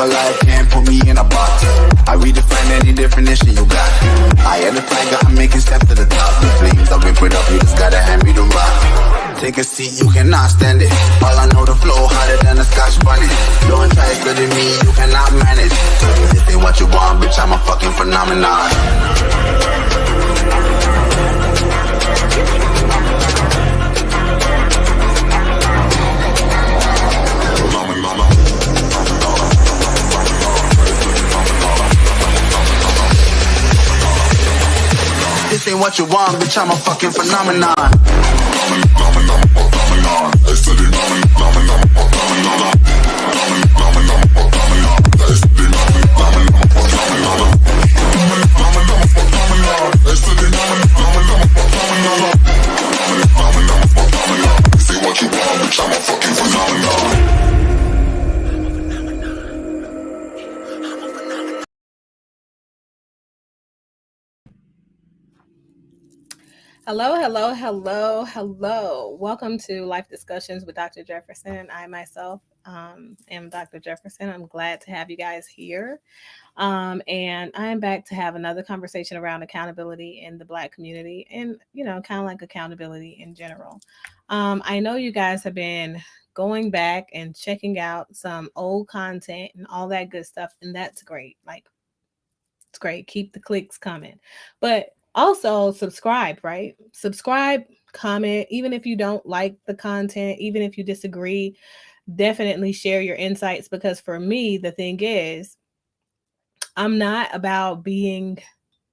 a life, can't put me in a box. I redefine any definition you got. I am the tiger, I'm making steps to the top. The flames, I whip it up, you just gotta hand me the rock. Take a seat, you cannot stand it. All I know, the flow harder than a Scotch bunny. Don't try studying me, you cannot manage. This ain't what you want, bitch, I'm a fucking phenomenon. This ain't what you want, bitch, I'm a fucking phenomenon. Hello, hello, hello, hello. Welcome to Life Discussions with Dr. Jefferson. I myself am Dr. Jefferson. I'm glad to have you guys here. And I'm back to have another conversation around accountability in the Black community and, kind of like accountability in general. I know you guys have been going back and checking out some old content and all that good stuff. And that's great. It's great. Keep the clicks coming. But also subscribe, right? Subscribe, comment, even if you don't like the content, even if you disagree, definitely share your insights, because for me, the thing is, I'm not about being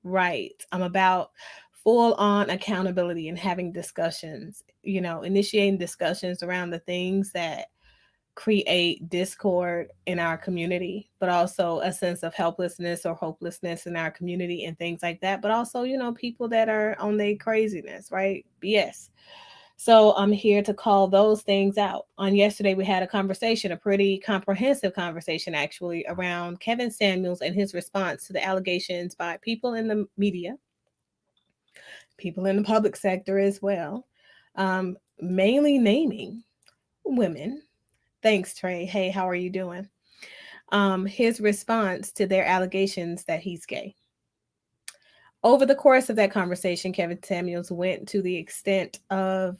right. I'm about full on accountability and having discussions, initiating discussions around the things that create discord in our community, but also a sense of helplessness or hopelessness in our community and things like that. But also, people that are on their craziness, right? BS. So I'm here to call those things out. On yesterday, we had a conversation, a pretty comprehensive conversation, actually, around Kevin Samuels and his response to the allegations by people in the media, people in the public sector as well, mainly naming women. Thanks, Trey. Hey, how are you doing? His response to their allegations that he's gay. Over the course of that conversation, Kevin Samuels went to the extent of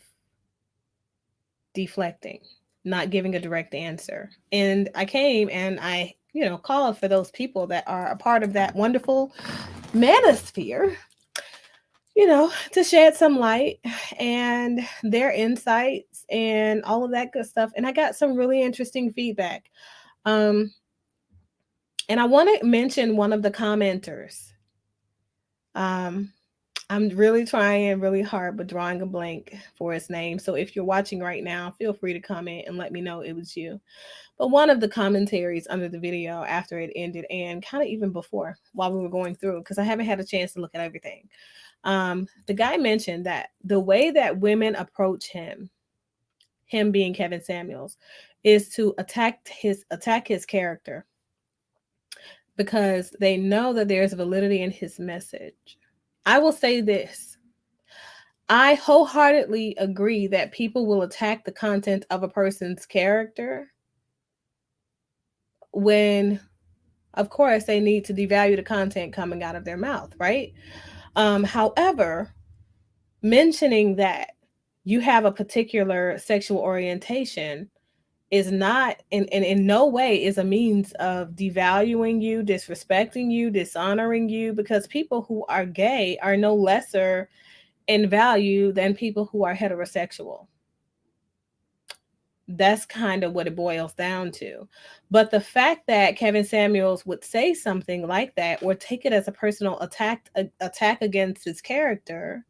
deflecting, not giving a direct answer. And I came and I, called for those people that are a part of that wonderful manosphere, to shed some light and their insights and all of that good stuff. And I got some really interesting feedback. And I want to mention one of the commenters. I'm really trying really hard, but drawing a blank for his name. So if you're watching right now, feel free to comment and let me know it was you. But one of the commentaries under the video after it ended, and kind of even before, while we were going through, because I haven't had a chance to look at everything. The guy mentioned that the way that women approach him being Kevin Samuels, is to attack his character, because they know that there's validity in his message. I will say this. I wholeheartedly agree that people will attack the content of a person's character when, of course, they need to devalue the content coming out of their mouth, right? However, mentioning that you have a particular sexual orientation is not in no way is a means of devaluing you, disrespecting you, dishonoring you, because people who are gay are no lesser in value than people who are heterosexual. That's kind of what it boils down to. But the fact that Kevin Samuels would say something like that or take it as a personal attack against his character,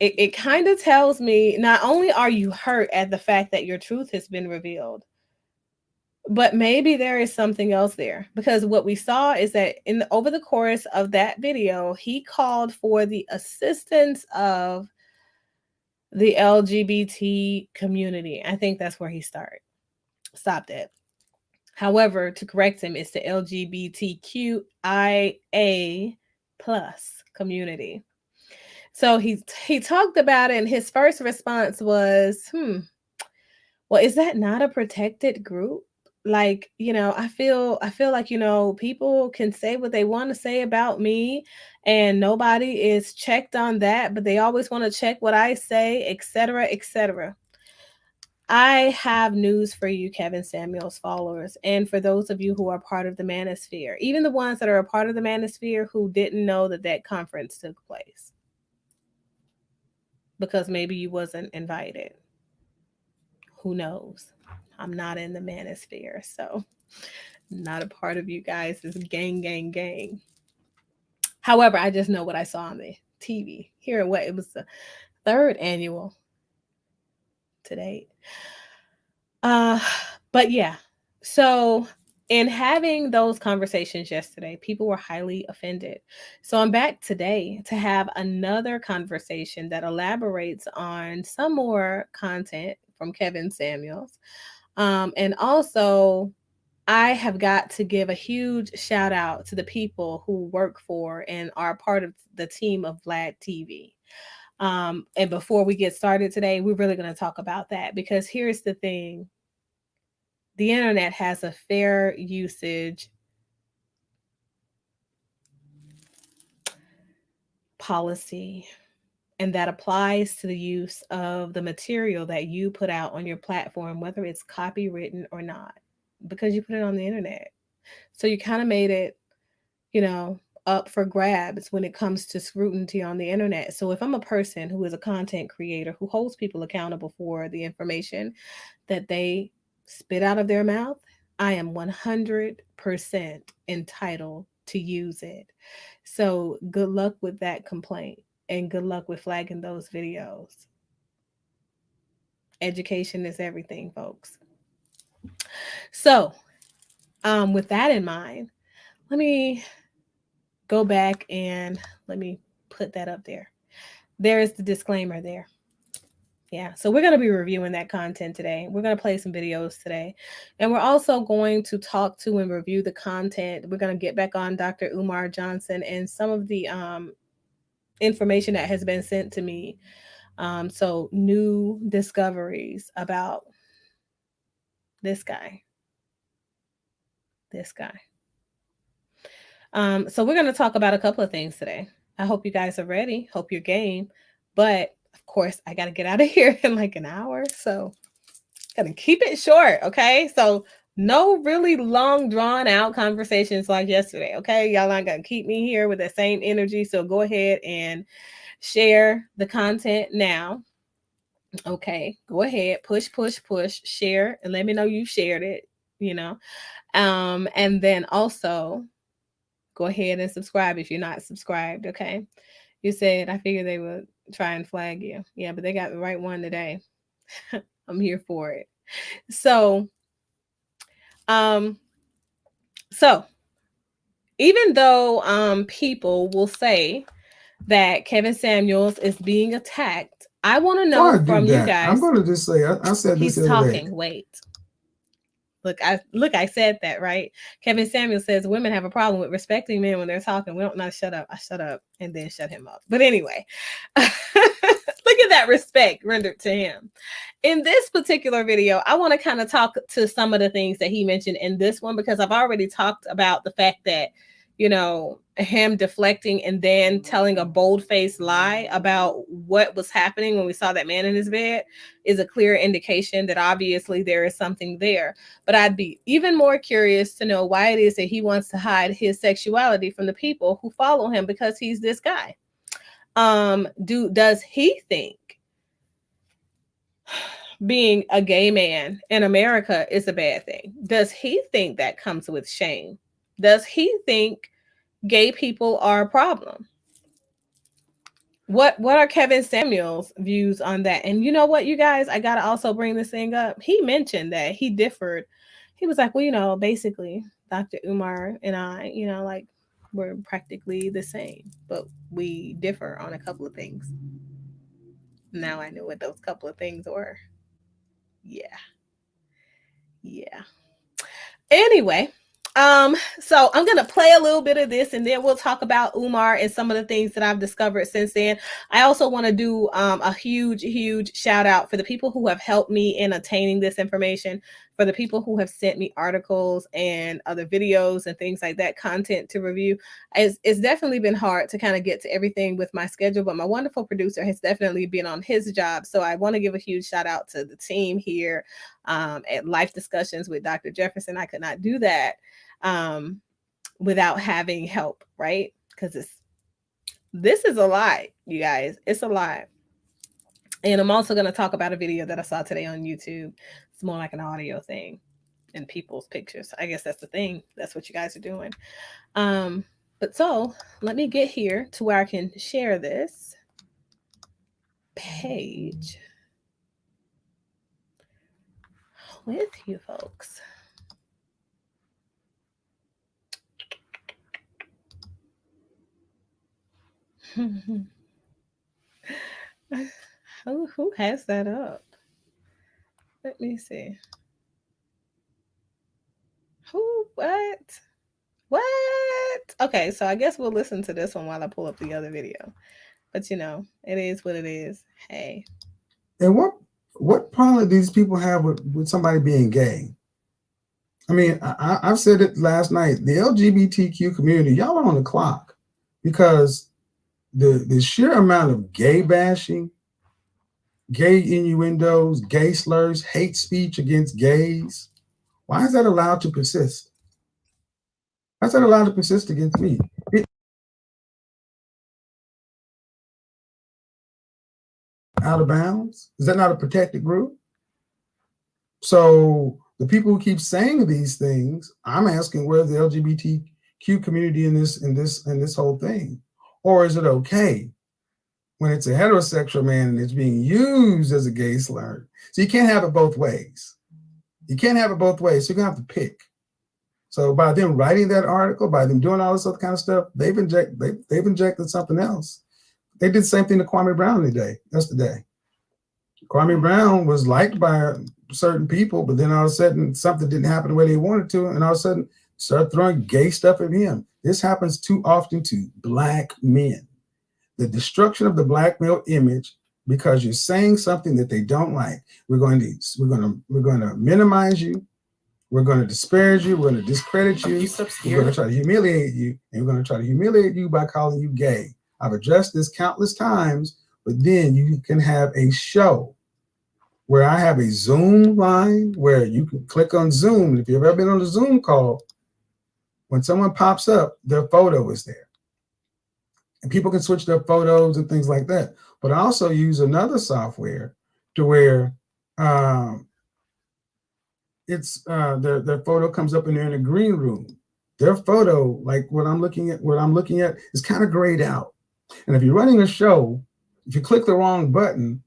it kind of tells me not only are you hurt at the fact that your truth has been revealed, but maybe there is something else there. Because what we saw is that over the course of that video, he called for the assistance of the LGBT community. I think that's where he stopped at. However, to correct him, it's the LGBTQIA plus community. So he talked about it, and his first response was, well, is that not a protected group? like, I feel like, people can say what they want to say about me, and nobody is checked on that, but they always want to check what I say, etc., etc. I have news for you, Kevin Samuels followers, and for those of you who are part of the Manosphere, even the ones that are a part of the Manosphere who didn't know that that conference took place because maybe you wasn't invited. Who knows? I'm not in the Manosphere, so not a part of you guys. Is gang, gang, gang. However, I just know what I saw on the TV. Here, what it was the third annual to date. But yeah, so in having those conversations yesterday, people were highly offended. So I'm back today to have another conversation that elaborates on some more content from Kevin Samuels. And also, I have got to give a huge shout out to the people who work for and are part of the team of Vlad TV. And before we get started today, we're really going to talk about that, because here's the thing: the internet has a fair usage policy, and that applies to the use of the material that you put out on your platform, whether it's copywritten or not, because you put it on the internet. So you kind of made it, up for grabs when it comes to scrutiny on the internet. So if I'm a person who is a content creator who holds people accountable for the information that they spit out of their mouth, I am 100% entitled to use it. So good luck with that complaint, and good luck with flagging those videos. Education is everything, folks. So, with that in mind, let me go back and let me put that up there. There is the disclaimer there. Yeah, so we're going to be reviewing that content today. We're going to play some videos today. And we're also going to talk to and review the content. We're going to get back on Dr. Umar Johnson and some of the information that has been sent to me. So new discoveries about this guy. So we're going to talk about a couple of things today. I hope you guys are ready. Hope you're game. But of course, I got to get out of here in like an hour. So gonna keep it short, okay? So no really long drawn out conversations like yesterday, okay? Y'all not gonna keep me here with the same energy. So go ahead and share the content now. Okay, go ahead, push, share, and let me know you shared it, and then also go ahead and subscribe if you're not subscribed, okay? You said I figured they would try and flag you. Yeah, but they got the right one today. I'm here for it. So even though people will say that Kevin Samuels is being attacked, I want to know from you guys. I'm going to just say, I said he's this the other day. talking. Wait. I said that, right? Kevin Samuels says women have a problem with respecting men when they're talking. We don't not shut up. I shut up and then shut him up. But anyway, look at that respect rendered to him. In this particular video, I want to kind of talk to some of the things that he mentioned in this one, because I've already talked about the fact that, him deflecting and then telling a bold-faced lie about what was happening when we saw that man in his bed is a clear indication that obviously there is something there. But I'd be even more curious to know why it is that he wants to hide his sexuality from the people who follow him, because he's this guy. Does he think being a gay man in America is a bad thing? Does he think that comes with shame? Does he think gay people are a problem? What are Kevin Samuels' views on that? And you know what, you guys, I gotta also bring this thing up. He mentioned that he differed. He was like, well, basically, Dr. Umar and I, like, we're practically the same, but we differ on a couple of things. Now I knew what those couple of things were. Yeah. Anyway, so I'm gonna play a little bit of this, and then we'll talk about Umar and some of the things that I've discovered since then. I also want to do a huge shout out for the people who have helped me in attaining this information. for the people who have sent me articles and other videos and things like that, content to review. It's definitely been hard to kind of get to everything with my schedule, but my wonderful producer has definitely been on his job. So I want to give a huge shout out to the team here at Life Discussions with Dr. Jefferson. I could not do that without having help, right? Because this is a lot, you guys. It's a lot. And I'm also going to talk about a video that I saw today on YouTube. It's more like an audio thing and people's pictures. I guess that's the thing. That's what you guys are doing. But so let me get here to where I can share this page with you folks. Who has that up? Let me see. Who? What? Okay, so I guess we'll listen to this one while I pull up the other video. But you know, it is what it is. Hey. And what problem do these people have with somebody being gay? I mean, I've said it last night. The LGBTQ community, y'all are on the clock, because the sheer amount of gay bashing, gay innuendos, gay slurs, hate speech against gays, why is that allowed to persist? Why is that allowed to persist against me? Out of bounds? Is that not a protected group? So the people who keep saying these things, I'm asking, where's the LGBTQ community in this whole thing? Or is it okay when it's a heterosexual man and it's being used as a gay slur? So you can't have it both ways. You can't have it both ways. So you're gonna have to pick. So by them writing that article, by them doing all this other kind of stuff, they've injected something else. They did the same thing to Kwame Brown yesterday. Kwame Brown was liked by certain people, but then all of a sudden something didn't happen the way they wanted to, and all of a sudden start throwing gay stuff at him. This happens too often to Black men. The destruction of the Black male image because you're saying something that they don't like. We're going to minimize you. We're going to disparage you. We're going to discredit you. We're going to try to humiliate you, and we're going to try to humiliate you by calling you gay. I've addressed this countless times, but then you can have a show where I have a Zoom line where you can click on Zoom. If you've ever been on a Zoom call, when someone pops up, their photo is there. And people can switch their photos and things like that. But I also use another software to where their photo comes up and they're in a green room. Their photo, like what I'm looking at, is kind of grayed out. And if you're running a show, if you click the wrong button,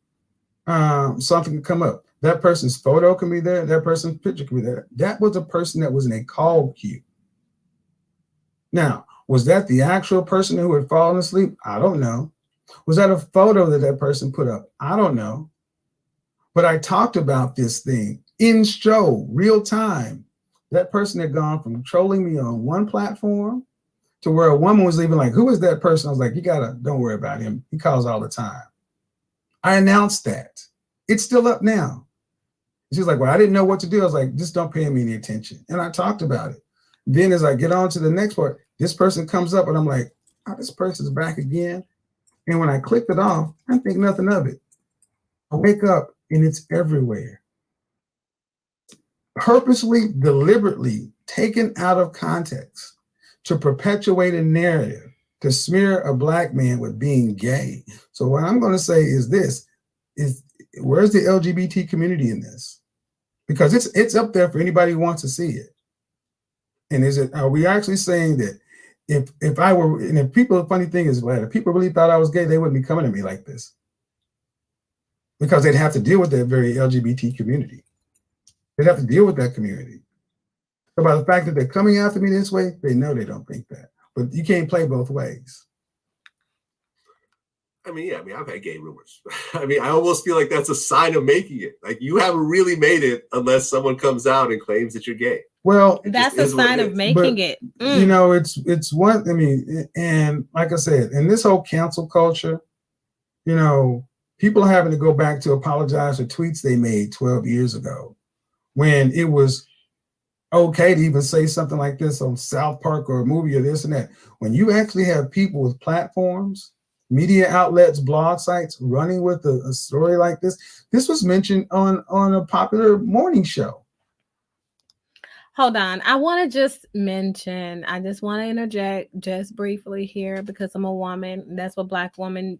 something can come up. That person's photo can be there. That person's picture can be there. That was a person that was in a call queue. Now, was that the actual person who had fallen asleep? I don't know. Was that a photo that person put up? I don't know. But I talked about this thing in show, real time. That person had gone from trolling me on one platform to where a woman was even like, who is that person? I was like, don't worry about him. He calls all the time. I announced that. It's still up now. She's like, well, I didn't know what to do. I was like, just don't pay me any attention. And I talked about it. Then as I get on to the next part, this person comes up and I'm like, oh, this person's back again. And when I clicked it off, I think nothing of it. I wake up and it's everywhere. Purposely, deliberately taken out of context to perpetuate a narrative, to smear a Black man with being gay. So what I'm going to say is this, where's the LGBT community in this? Because it's up there for anybody who wants to see it. And are we actually saying that if I were, and if people, the funny thing is, if people really thought I was gay, they wouldn't be coming to me like this. Because they'd have to deal with that very LGBT community. They'd have to deal with that community. So by the fact that they're coming after me this way, they know they don't think that. But you can't play both ways. I've had gay rumors. I almost feel like that's a sign of making it. Like, you haven't really made it unless someone comes out and claims that you're gay. Well, that's a sign of making it. You know, it's one, and like I said, in this whole cancel culture, you know, people are having to go back to apologize for tweets they made 12 years ago, when it was okay to even say something like this on South Park or a movie or this and that. When you actually have people with platforms, media outlets, blog sites running with a story like this was mentioned on a popular morning show. Hold on. I want to just mention, I just want to interject just briefly here because I'm a woman. That's what Black women,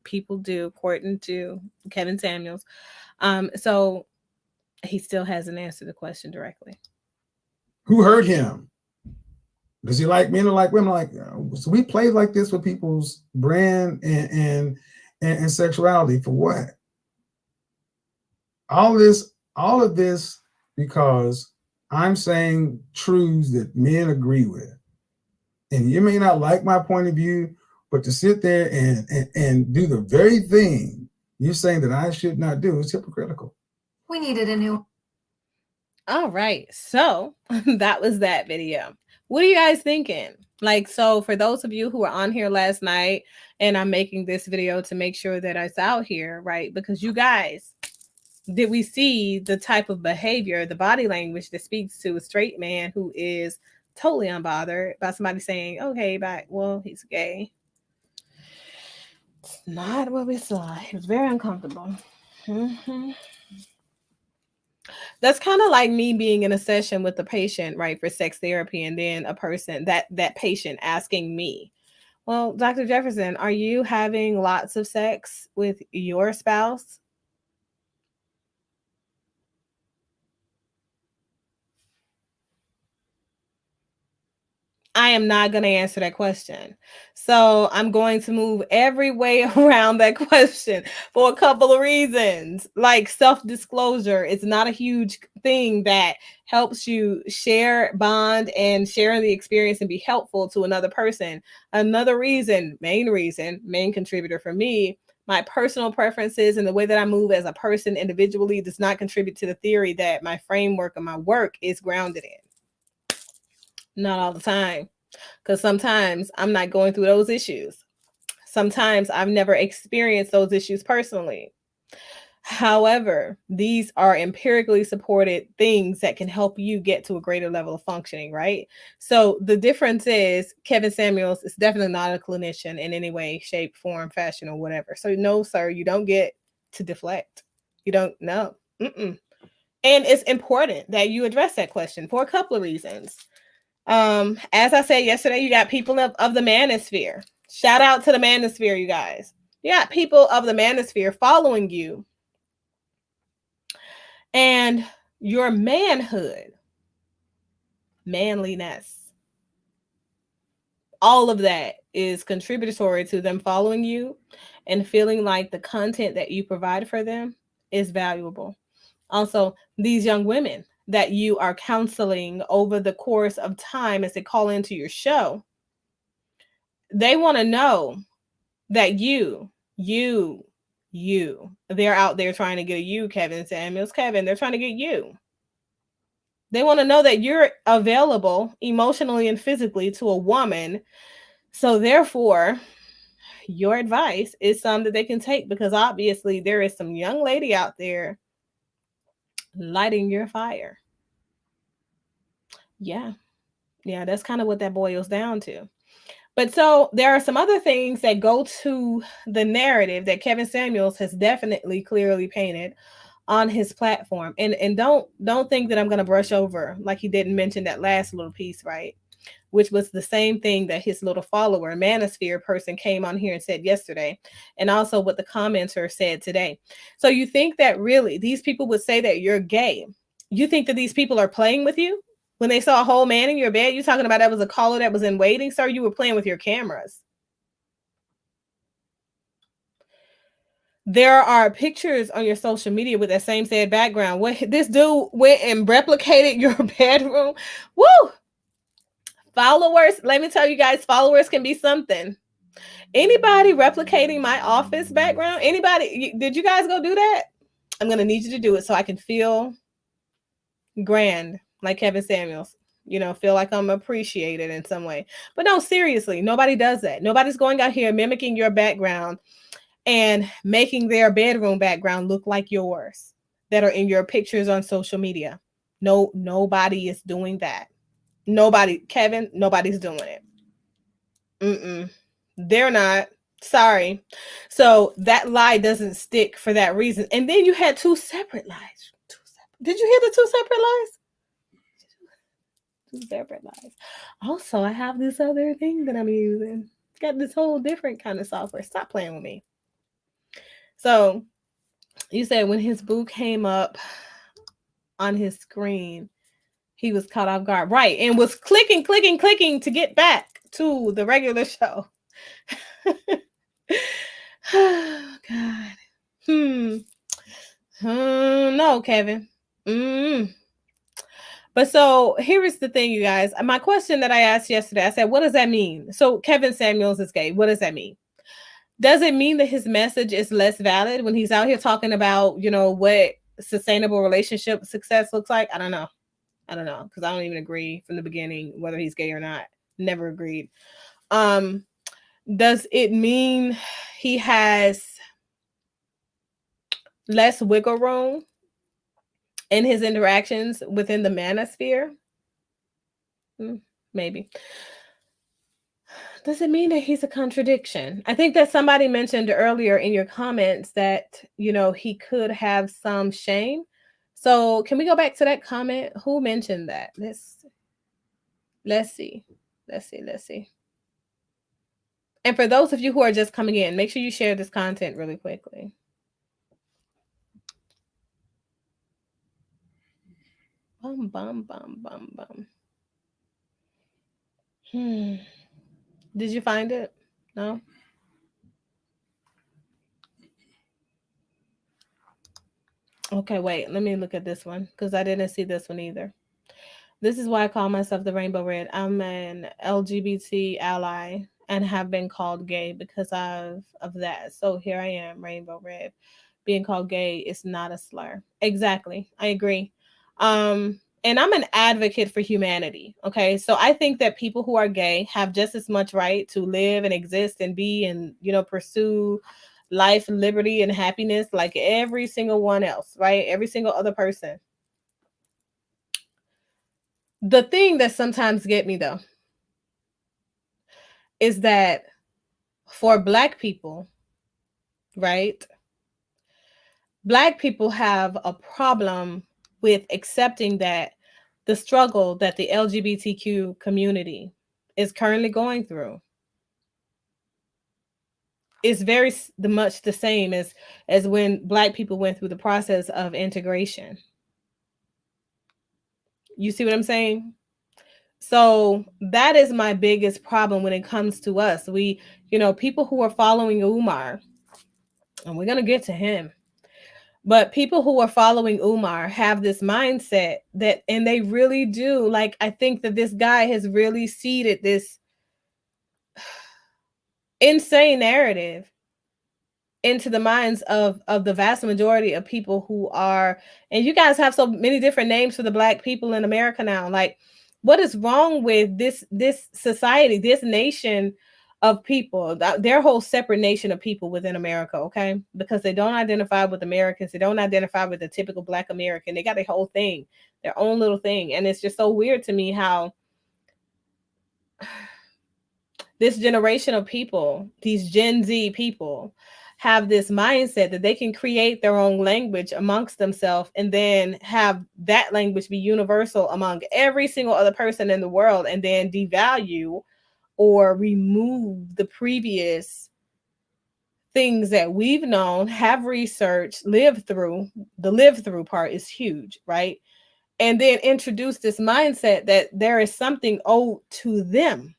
people do, according to Kevin Samuels. So he still hasn't answered the question directly. Who hurt him? Does he like men or like women? Like, so we play like this with people's brand and sexuality for what? All of this because I'm saying truths that men agree with. And you may not like my point of view, but to sit there and do the very thing you're saying that I should not do is hypocritical. We needed a new. All right. So that was that video. What are you guys thinking? Like, so for those of you who were on here last night, and I'm making this video to make sure that it's out here, right? Because you guys, did we see the type of behavior, the body language that speaks to a straight man who is totally unbothered by somebody saying, okay, well, he's gay. It's not what we saw. It was very uncomfortable. Mm-hmm. That's kind of like me being in a session with a patient, right, for sex therapy, and then a person, that patient asking me, well, Dr. Jefferson, are you having lots of sex with your spouse? I am not going to answer that question. So I'm going to move every way around that question for a couple of reasons. Like self-disclosure, it's not a huge thing that helps you share, bond, and share the experience and be helpful to another person. Another reason, main contributor for me, my personal preferences and the way that I move as a person individually does not contribute to the theory that my framework of my work is grounded in. Not all the time, because sometimes I'm not going through those issues. Sometimes I've never experienced those issues personally. However, these are empirically supported things that can help you get to a greater level of functioning, right? So the difference is Kevin Samuels is definitely not a clinician in any way, shape, form, fashion, or whatever. So no, sir, you don't get to deflect. You don't know. And it's important that you address that question for a couple of reasons. As I said yesterday, you got people of the manosphere. Shout out to the manosphere, you guys. You got people of the manosphere following you. And your manhood, manliness, all of that is contributory to them following you and feeling like the content that you provide for them is valuable. Also, these young women that you are counseling over the course of time as they call into your show, they want to know that they're out there trying to get you, Kevin Samuels. Kevin, they're trying to get you. They want to know that you're available emotionally and physically to a woman. So therefore, your advice is some that they can take, because obviously there is some young lady out there lighting your fire. Yeah, that's kind of what that boils down to. But so there are some other things that go to the narrative that Kevin Samuels has definitely clearly painted on his platform. And don't think that I'm going to brush over, like he didn't mention that last little piece, right? Which was the same thing that his little follower, manosphere person, came on here and said yesterday. And also what the commenter said today. So you think that really these people would say that you're gay? You think that these people are playing with you? When they saw a whole man in your bed, you talking about that was a caller that was in waiting, sir? You were playing with your cameras. There are pictures on your social media with that same said background. What this dude went and replicated your bedroom. Woo! Followers, let me tell you guys, followers can be something. Anybody replicating my office background? Anybody? Did you guys go do that? I'm going to need you to do it so I can feel grand like Kevin Samuels. Feel like I'm appreciated in some way. But no, seriously, nobody does that. Nobody's going out here mimicking your background and making their bedroom background look like yours. that are in your pictures on social media. No, nobody is doing that. Nobody, Kevin, nobody's doing it. They're not. Sorry. So that lie doesn't stick for that reason. And then you had two separate lies. Did you hear the two separate lies? Two separate lies. Also, I have this other thing that I'm using. Got this whole different kind of software. Stop playing with me. So you said when his boo came up on his screen, he was caught off guard. Right. And was clicking to get back to the regular show. Oh, God. No, Kevin. But so here is the thing, you guys. My question that I asked yesterday, I said, what does that mean? So Kevin Samuels is gay. What does that mean? Does it mean that his message is less valid when he's out here talking about, what sustainable relationship success looks like? I don't know. Because I don't even agree from the beginning whether he's gay or not. Never agreed. Does it mean he has less wiggle room in his interactions within the manosphere? Maybe. Does it mean that he's a contradiction? I think that somebody mentioned earlier in your comments that, he could have some shame. So can we go back to that comment? Who mentioned that? Let's see. And for those of you who are just coming in, make sure you share this content really quickly. Bum, bum, bum, bum, bum. Did you find it? No? Okay, wait. Let me look at this one because I didn't see this one either. This is why I call myself the Rainbow Red. I'm an LGBT ally and have been called gay because of that. So here I am, Rainbow Red. Being called gay is not a slur. Exactly. I agree. And I'm an advocate for humanity. Okay. So I think that people who are gay have just as much right to live and exist and be and, pursue life, liberty, and happiness like every single one else, right? Every single other person. The thing that sometimes get me though is that for Black people, right? Black people have a problem with accepting that the struggle that the LGBTQ community is currently going through is very much the same as when Black people went through the process of integration. You see what I'm saying? So that is my biggest problem when it comes to us. We, people who are following Umar, and we're going to get to him, but people who are following Umar have this mindset that, and they really do. Like, I think that this guy has really seeded this insane narrative into the minds of the vast majority of people who are, and you guys have so many different names for the Black people in America now. Like, what is wrong with this society, this nation of people, their whole separate nation of people within America, okay? Because they don't identify with Americans, they don't identify with the typical Black American. They got a whole thing, their own little thing. And it's just so weird to me how this generation of people, these Gen Z people, have this mindset that they can create their own language amongst themselves and then have that language be universal among every single other person in the world, and then devalue or remove the previous things that we've known, have researched, lived through. The live through part is huge, right? And then introduce this mindset that there is something owed to them.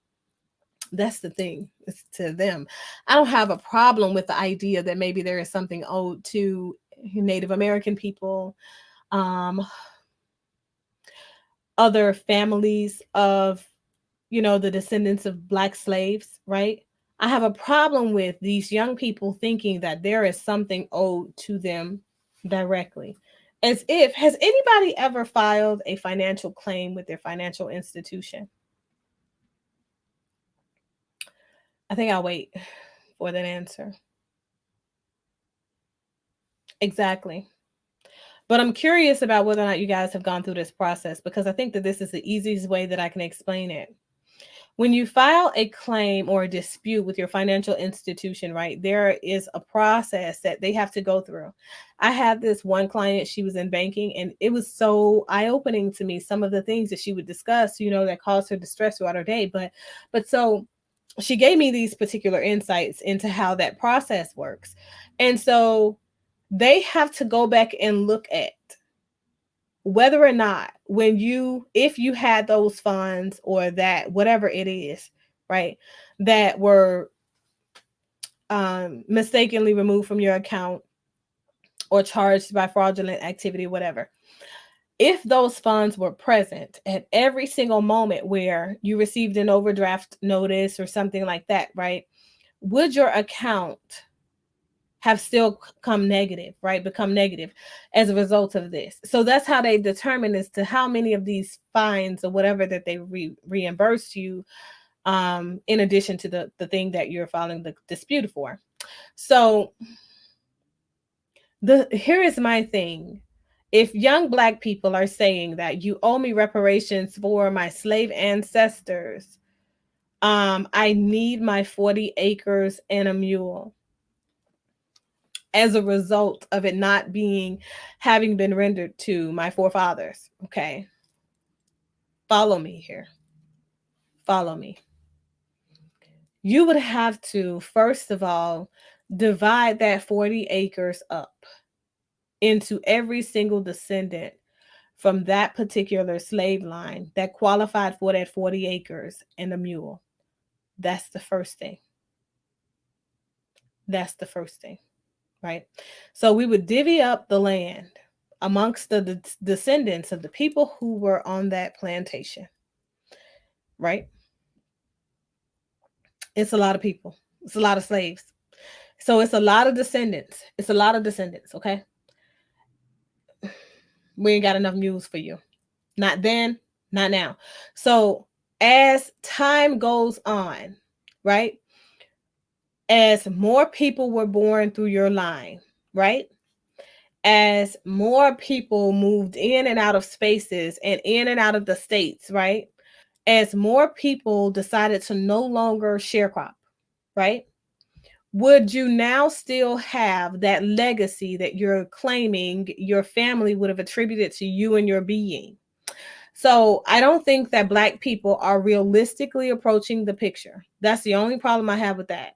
That's the thing. It's to them. I don't have a problem with the idea that maybe there is something owed to Native American people, other families of, the descendants of Black slaves, right? I have a problem with these young people thinking that there is something owed to them directly. As if, has anybody ever filed a financial claim with their financial institution? I think I'll wait for that answer. Exactly. But I'm curious about whether or not you guys have gone through this process, because I think that this is the easiest way that I can explain it. When you file a claim or a dispute with your financial institution, right, there is a process that they have to go through. I had this one client, she was in banking, and it was so eye-opening to me, some of the things that she would discuss, you know, that caused her distress throughout her day. But so she gave me these particular insights into how that process works. And so they have to go back and look at whether or not, if you had those funds, or that whatever it is, right, that were mistakenly removed from your account or charged by fraudulent activity, whatever, if those funds were present at every single moment where you received an overdraft notice or something like that, right, would your account have still become negative as a result of this? So that's how they determine as to how many of these fines or whatever that they reimburse you, in addition to the thing that you're filing the dispute for. So here is my thing. If young Black people are saying that you owe me reparations for my slave ancestors, I need my 40 acres and a mule as a result of it not having been rendered to my forefathers. Okay. Follow me here. Follow me. You would have to, first of all, divide that 40 acres up into every single descendant from that particular slave line that qualified for that 40 acres and a mule. That's the first thing. That's the first thing, right? So we would divvy up the land amongst the descendants of the people who were on that plantation, right? It's a lot of people. It's a lot of slaves. So it's a lot of descendants. It's a lot of descendants, okay? We ain't got enough mules for you. Not then, not now. So as time goes on, right? As more people were born through your line, right? As more people moved in and out of spaces and in and out of the states, right? As more people decided to no longer sharecrop, right? Would you now still have that legacy that you're claiming your family would have attributed to you and your being? So I don't think that Black people are realistically approaching the picture. That's the only problem I have with that.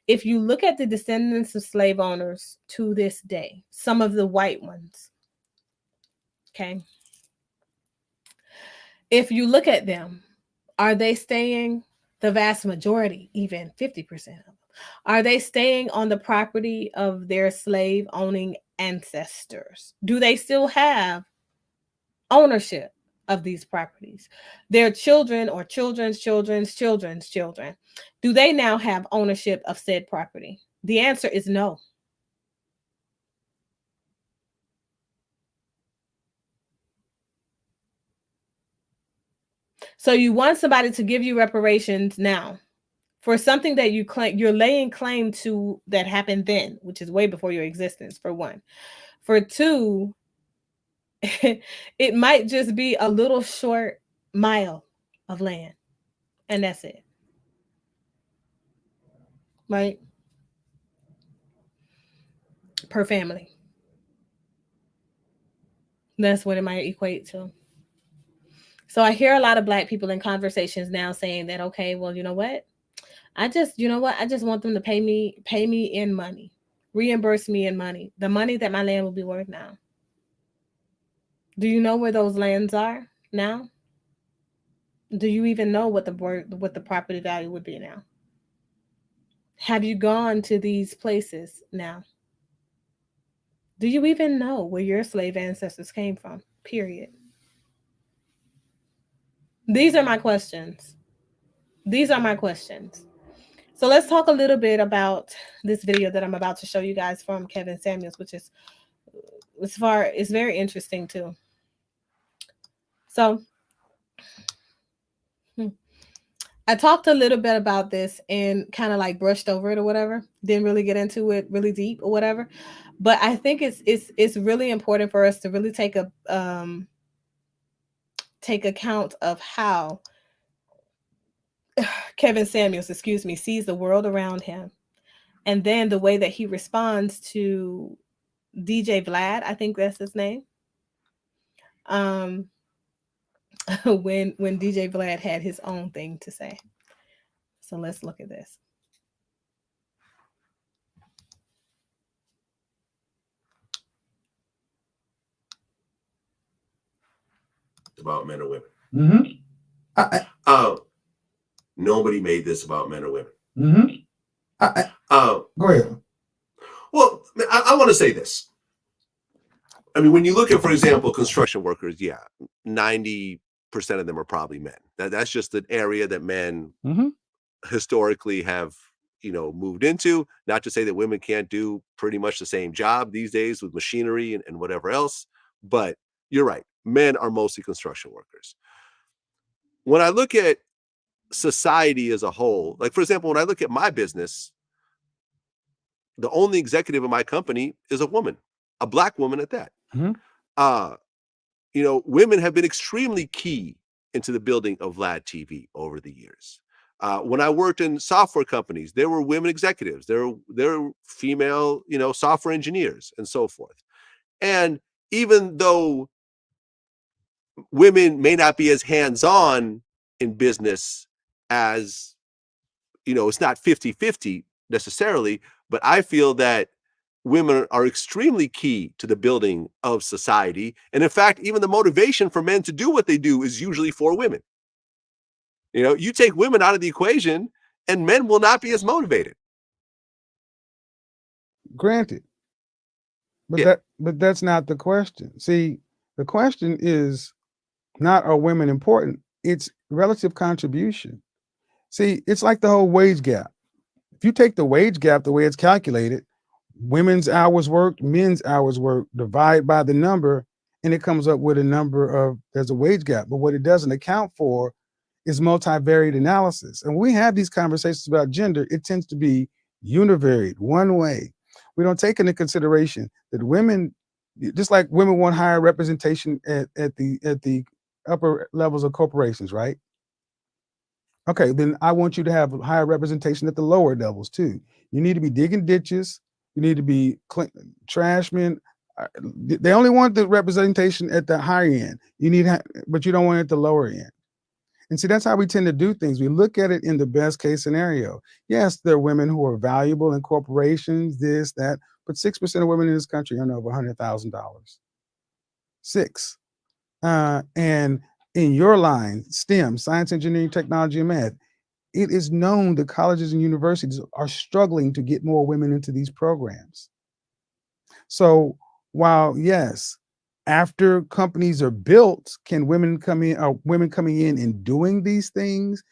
If you look at the descendants of slave owners to this day, some of the white ones, okay, if you look at them, are they staying, the vast majority, even 50% of them, are they staying on the property of their slave owning ancestors? Do they still have ownership of these properties? Their children or children's children's children's children, do they now have ownership of said property? The answer is no. So you want somebody to give you reparations now for something that you're laying claim to that happened then, which is way before your existence, for one. For two, it might just be a little short mile of land, and that's it. Right? Per family. That's what it might equate to. So I hear a lot of Black people in conversations now saying that, okay, well, you know what? I just want them to pay me in money, reimburse me in money, the money that my land will be worth now. Do you know where those lands are now? Do you even know what the property value would be now? Have you gone to these places now? Do you even know where your slave ancestors came from? Period. These are my questions. These are my questions. So let's talk a little bit about this video that I'm about to show you guys from Kevin Samuels, which is it's very interesting too. So I talked a little bit about this and kind of like brushed over it or whatever. Didn't really get into it really deep or whatever. But I think it's really important for us to really take account of how Kevin Samuels, excuse me, sees the world around him, and then the way that he responds to DJ Vlad, I think that's his name. Um, when DJ Vlad had his own thing to say. So let's look at this. About men or women. Mm-hmm. Nobody made this about men or women. Mm-hmm. Go ahead. Well, I want to say this. I mean, when you look at, for example, construction workers, yeah, 90% of them are probably men. That's just an area that men historically have, moved into. Not to say that women can't do pretty much the same job these days with machinery and whatever else, but you're right. Men are mostly construction workers. When I look at society as a whole, like, for example, when I look at my business, the only executive in my company is a woman, a Black woman at that. Women have been extremely key into the building of Vlad TV over the years. When I worked in software companies, there were women executives, there were female, software engineers and so forth. And even though women may not be as hands-on in business as, it's not 50-50 necessarily, but I feel that women are extremely key to the building of society. And in fact, even the motivation for men to do what they do is usually for women. You take women out of the equation and men will not be as motivated. Granted. But that's not the question. See, the question is not, are women important? It's relative contribution. See, it's like the whole wage gap. If you take the wage gap the way it's calculated, women's hours worked, men's hours worked, divide by the number, and it comes up with a number of, there's a wage gap. But what it doesn't account for is multivariate analysis. And when we have these conversations about gender, it tends to be univariate, one way. We don't take into consideration that women, just like women want higher representation at the upper levels of corporations, right? Okay, then I want you to have higher representation at the lower levels too. You need to be digging ditches. You need to be trashmen. They only want the representation at the higher end. But you don't want it at the lower end. And see, that's how we tend to do things. We look at it in the best case scenario. Yes, there are women who are valuable in corporations, this, that, but 6% of women in this country earn over $100,000. 6. And in your line, STEM, science, engineering, technology, and math, it is known that colleges and universities are struggling to get more women into these programs. So while, yes, after companies are built, can women come in, are women coming in and doing these things?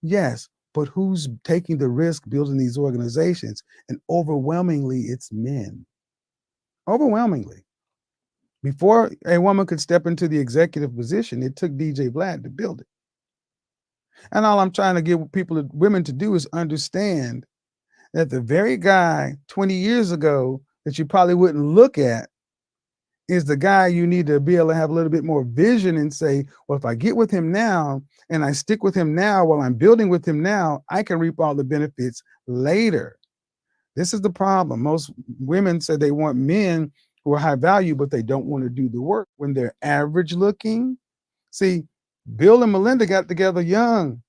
Yes, but who's taking the risk building these organizations? And overwhelmingly, it's men. Overwhelmingly. Before a woman could step into the executive position, it took DJ Vlad to build it. And all I'm trying to get women to do is understand that the very guy 20 years ago that you probably wouldn't look at is the guy you need to be able to have a little bit more vision and say, well, if I get with him now and I stick with him now while I'm building with him now, I can reap all the benefits later. This is the problem. Most women say they want men who are high value, but they don't want to do the work when they're average looking. See, Bill and Melinda got together young,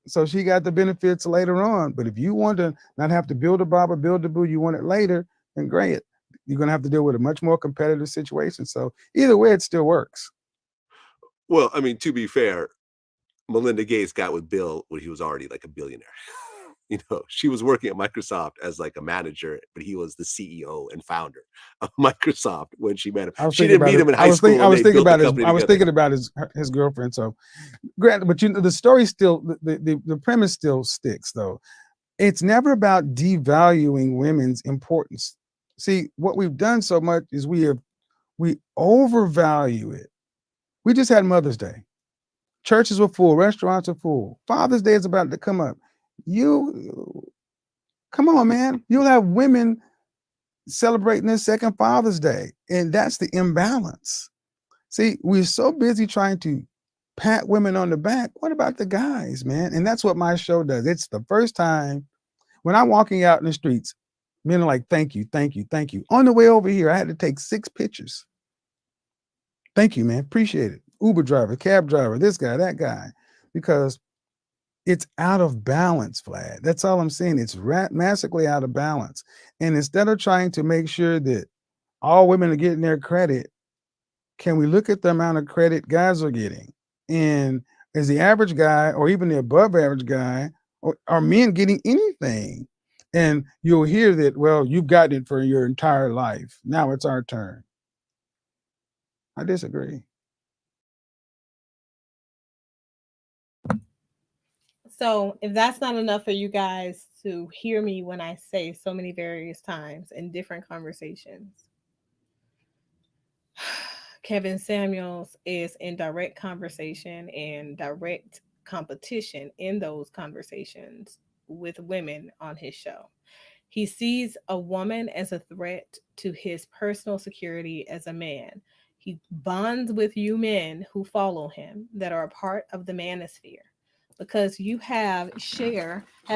so she got the benefits later on. But if you want to not have to build a barber, build a boo, you want it later, then great. You're going to have to deal with a much more competitive situation. So either way, it still works. Well, I mean, to be fair, Melinda Gates got with Bill when he was already like a billionaire. She was working at Microsoft as like a manager, but he was the CEO and founder of Microsoft when she met him. She didn't meet him in high school. I was thinking about his girlfriend. So, granted, but the story still, the premise still sticks though. It's never about devaluing women's importance. See, what we've done so much is we overvalue it. We just had Mother's Day. Churches were full, restaurants are full. Father's Day is about to come up. Come on, man. You'll have women celebrating their second Father's Day, and that's the imbalance. See, we're so busy trying to pat women on the back. What about the guys, man? And that's what my show does. It's the first time when I'm walking out in the streets, men are like, thank you, thank you, thank you. On the way over here, I had to take 6 pictures. Thank you, man. Appreciate it. Uber driver, cab driver, this guy, that guy, because it's out of balance, Vlad. That's all I'm saying. It's massively out of balance. And instead of trying to make sure that all women are getting their credit, can we look at the amount of credit guys are getting? And is the average guy or even the above average guy, or are men getting anything? And you'll hear that, well, you've gotten it for your entire life. Now it's our turn. I disagree. So if that's not enough for you guys to hear me when I say so many various times in different conversations, Kevin Samuels is in direct conversation and direct competition in those conversations with women on his show. He sees a woman as a threat to his personal security as a man. He bonds with you men who follow him that are a part of the manosphere because you have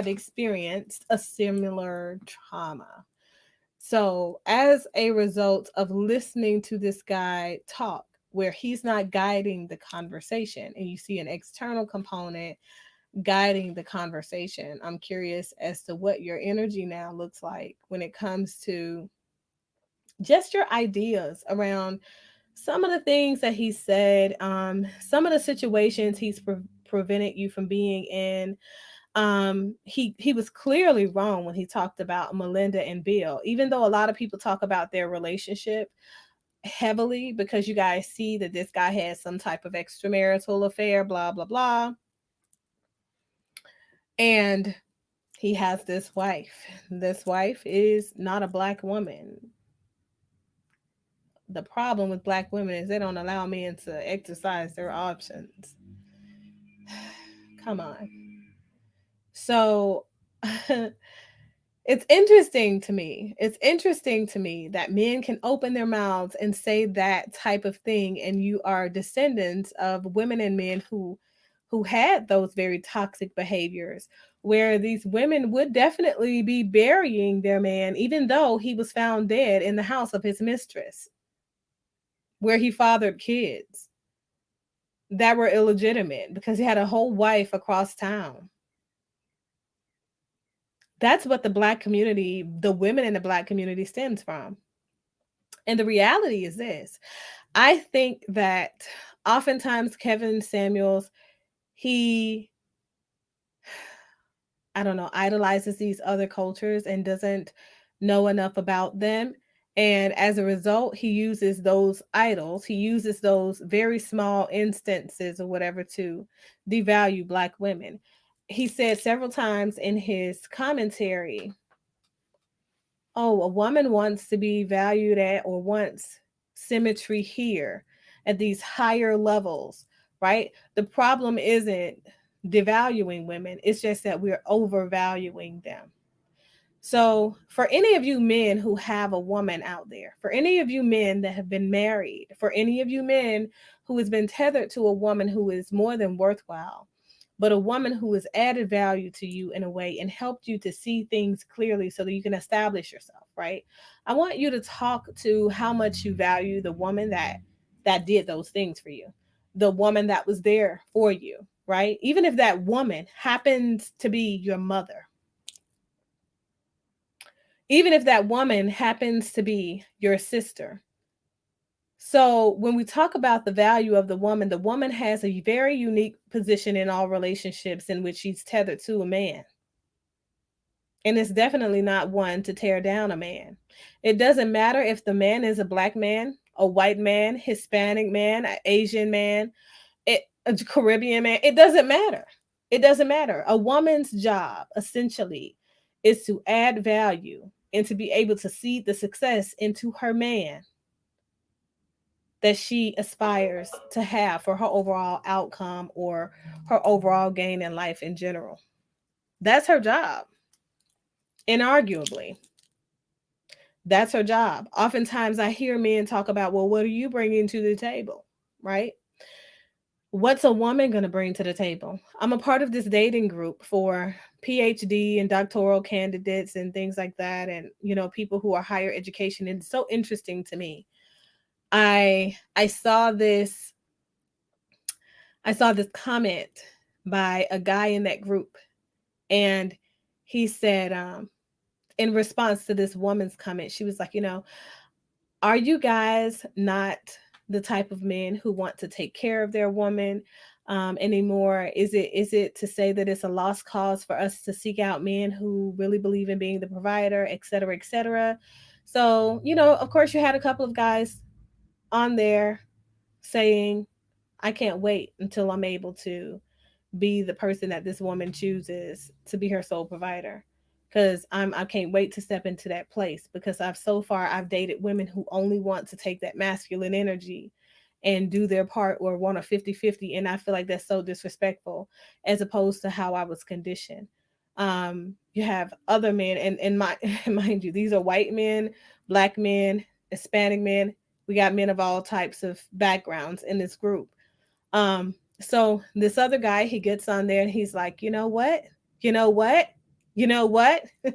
experienced a similar trauma. So, as a result of listening to this guy talk, where he's not guiding the conversation, and you see an external component guiding the conversation, I'm curious as to what your energy now looks like when it comes to just your ideas around some of the things that he said, some of the situations he's prevented you from being in. He was clearly wrong when he talked about Melinda and Bill, even though a lot of people talk about their relationship heavily because you guys see that this guy has some type of extramarital affair, blah blah blah, and he has this wife. This wife is not a Black woman. The problem with Black women is they don't allow men to exercise their options. Come on. So it's interesting to me. It's interesting to me that men can open their mouths and say that type of thing, and you are descendants of women and men who had those very toxic behaviors, where these women would definitely be burying their man, even though he was found dead in the house of his mistress, where he fathered kids that were illegitimate because he had a whole wife across town. That's what the Black community, the women in the Black community stems from. And the reality is this. I think that oftentimes Kevin Samuels, he, I don't know, idolizes these other cultures and doesn't know enough about them. And as a result, he uses those idols, he uses those very small instances or whatever to devalue Black women. He said several times in his commentary, oh, a woman wants to be valued at or wants symmetry here at these higher levels, right? The problem isn't devaluing women, it's just that we're overvaluing them. So, for any of you men who have a woman out there, for any of you men that have been married, for any of you men who has been tethered to a woman who is more than worthwhile, but a woman who has added value to you in a way and helped you to see things clearly so that you can establish yourself, right? I want you to talk to how much you value the woman that did those things for you, the woman that was there for you, right? Even if that woman happens to be your mother, even if that woman happens to be your sister. So when we talk about the value of the woman has a very unique position in all relationships in which she's tethered to a man. And it's definitely not one to tear down a man. It doesn't matter if the man is a Black man, a white man, Hispanic man, an Asian man, a Caribbean man. It doesn't matter. It doesn't matter. A woman's job essentially is to add value and to be able to see the success into her man. that she aspires to have for her overall outcome or her overall gain in life in general. That's her job. Inarguably, that's her job. Oftentimes I hear men talk about, well, what are you bringing to the table? Right? What's a woman going to bring to the table? I'm a part of this dating group for PhD and doctoral candidates and things like that. And, people who are higher education. And it's so interesting to me. I saw this comment by a guy in that group. And he said, in response to this woman's comment, she was like, are you guys not the type of men who want to take care of their woman anymore? Is it to say that it's a lost cause for us to seek out men who really believe in being the provider, et cetera, et cetera? So, of course, you had a couple of guys on there saying, I can't wait until I'm able to be the person that this woman chooses to be her sole provider, because I can't wait to step into that place, because I've dated women who only want to take that masculine energy and do their part, or want a 50-50, and I feel like that's so disrespectful as opposed to how I was conditioned. You have other men, and mind you, these are white men, black men, Hispanic men. We got men of all types of backgrounds in this group. So this other guy, he gets on there and he's like, you know what? You know what? You know what? He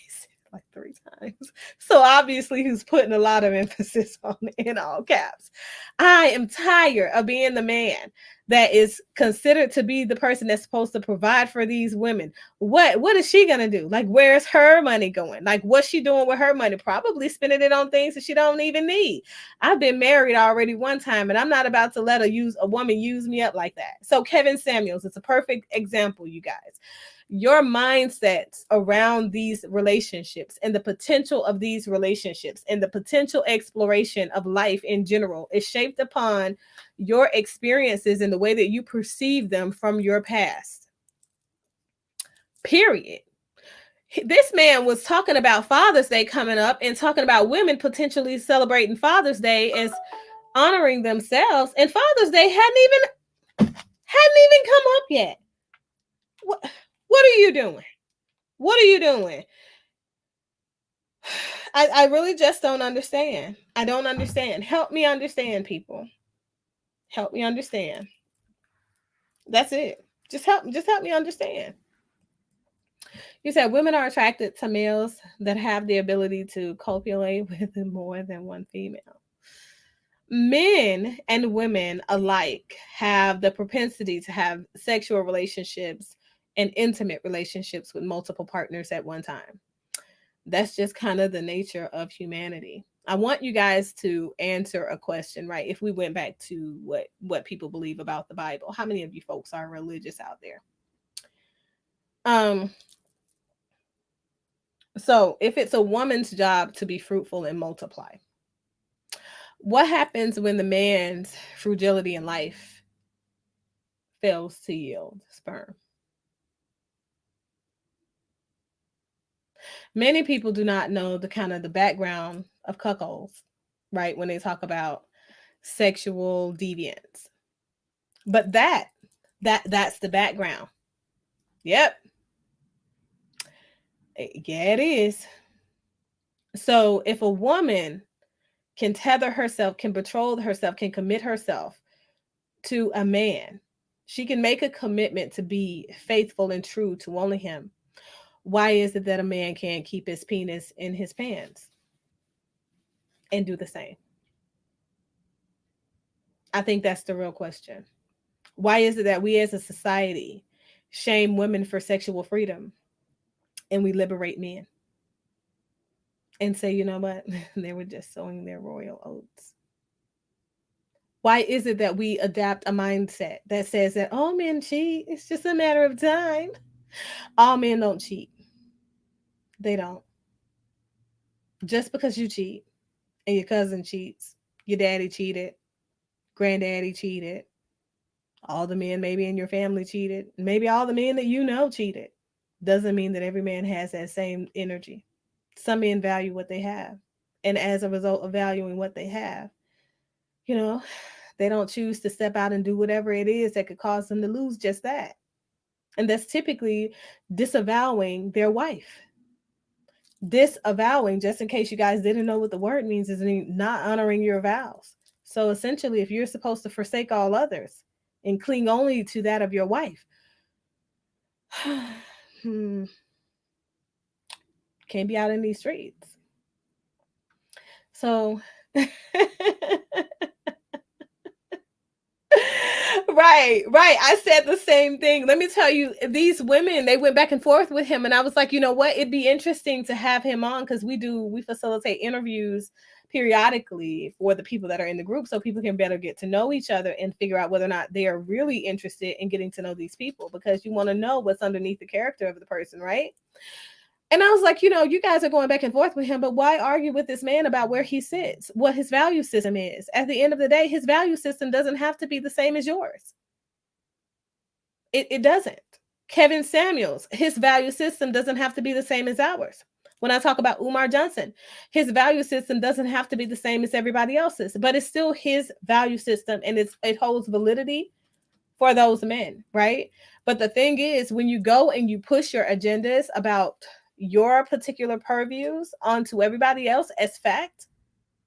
said it like 3 times. So obviously he's putting a lot of emphasis on in all caps. I am tired of being the man that is considered to be the person that's supposed to provide for these women. What is she gonna do? Like, where's her money going? Like, what's she doing with her money? Probably spending it on things that she don't even need. I've been married already one time, and I'm not about to let a woman use me up like that. So Kevin Samuels, it's a perfect example, you guys. Your mindsets around these relationships and the potential of these relationships and the potential exploration of life in general is shaped upon your experiences and the way that you perceive them from your past. Period. This man was talking about Father's Day coming up and talking about women potentially celebrating Father's Day as honoring themselves, and Father's Day hadn't even come up yet. What are you doing? What are you doing? I really just don't understand. I don't understand. Help me understand, people. Help me understand. That's it. Just help me understand. You said women are attracted to males that have the ability to copulate with more than one female. Men and women alike have the propensity to have sexual relationships and intimate relationships with multiple partners at one time. That's just kind of the nature of humanity. I want you guys to answer a question, right? If we went back to what people believe about the Bible, how many of you folks are religious out there? So if it's a woman's job to be fruitful and multiply, what happens when the man's fragility in life fails to yield sperm? Many people do not know the background of cuckolds, right? When they talk about sexual deviance. But that's the background. Yep. Yeah, it is. So if a woman can tether herself, can betroth herself, can commit herself to a man, she can make a commitment to be faithful and true to only him. Why is it that a man can't keep his penis in his pants and do the same? I think that's the real question. Why is it that we as a society shame women for sexual freedom and we liberate men and say, you know what, they were just sowing their royal oats? Why is it that we adapt a mindset that says that all men cheat, it's just a matter of time? All men don't cheat. They don't. Just because you cheat and your cousin cheats, your daddy cheated, granddaddy cheated, all the men maybe in your family cheated, maybe all the men that you know cheated, doesn't mean that every man has that same energy. Some men value what they have. And as a result of valuing what they have, you know, they don't choose to step out and do whatever it is that could cause them to lose just that. And that's typically disavowing their wife. Disavowing, just in case you guys didn't know what the word means, is not honoring your vows. So essentially, if you're supposed to forsake all others and cling only to that of your wife, can't be out in these streets. So right. I said the same thing. Let me tell you, these women, they went back and forth with him. And I was like, you know what? It'd be interesting to have him on, because we facilitate interviews periodically for the people that are in the group, so people can better get to know each other and figure out whether or not they are really interested in getting to know these people, because you want to know what's underneath the character of the person, right? And I was like, you know, you guys are going back and forth with him, but why argue with this man about where he sits, what his value system is? At the end of the day, his value system doesn't have to be the same as yours. It doesn't. Kevin Samuels, his value system doesn't have to be the same as ours. When I talk about Umar Johnson, his value system doesn't have to be the same as everybody else's, but it's still his value system, and it holds validity for those men, right? But the thing is, when you go and you push your agendas about your particular purviews onto everybody else as fact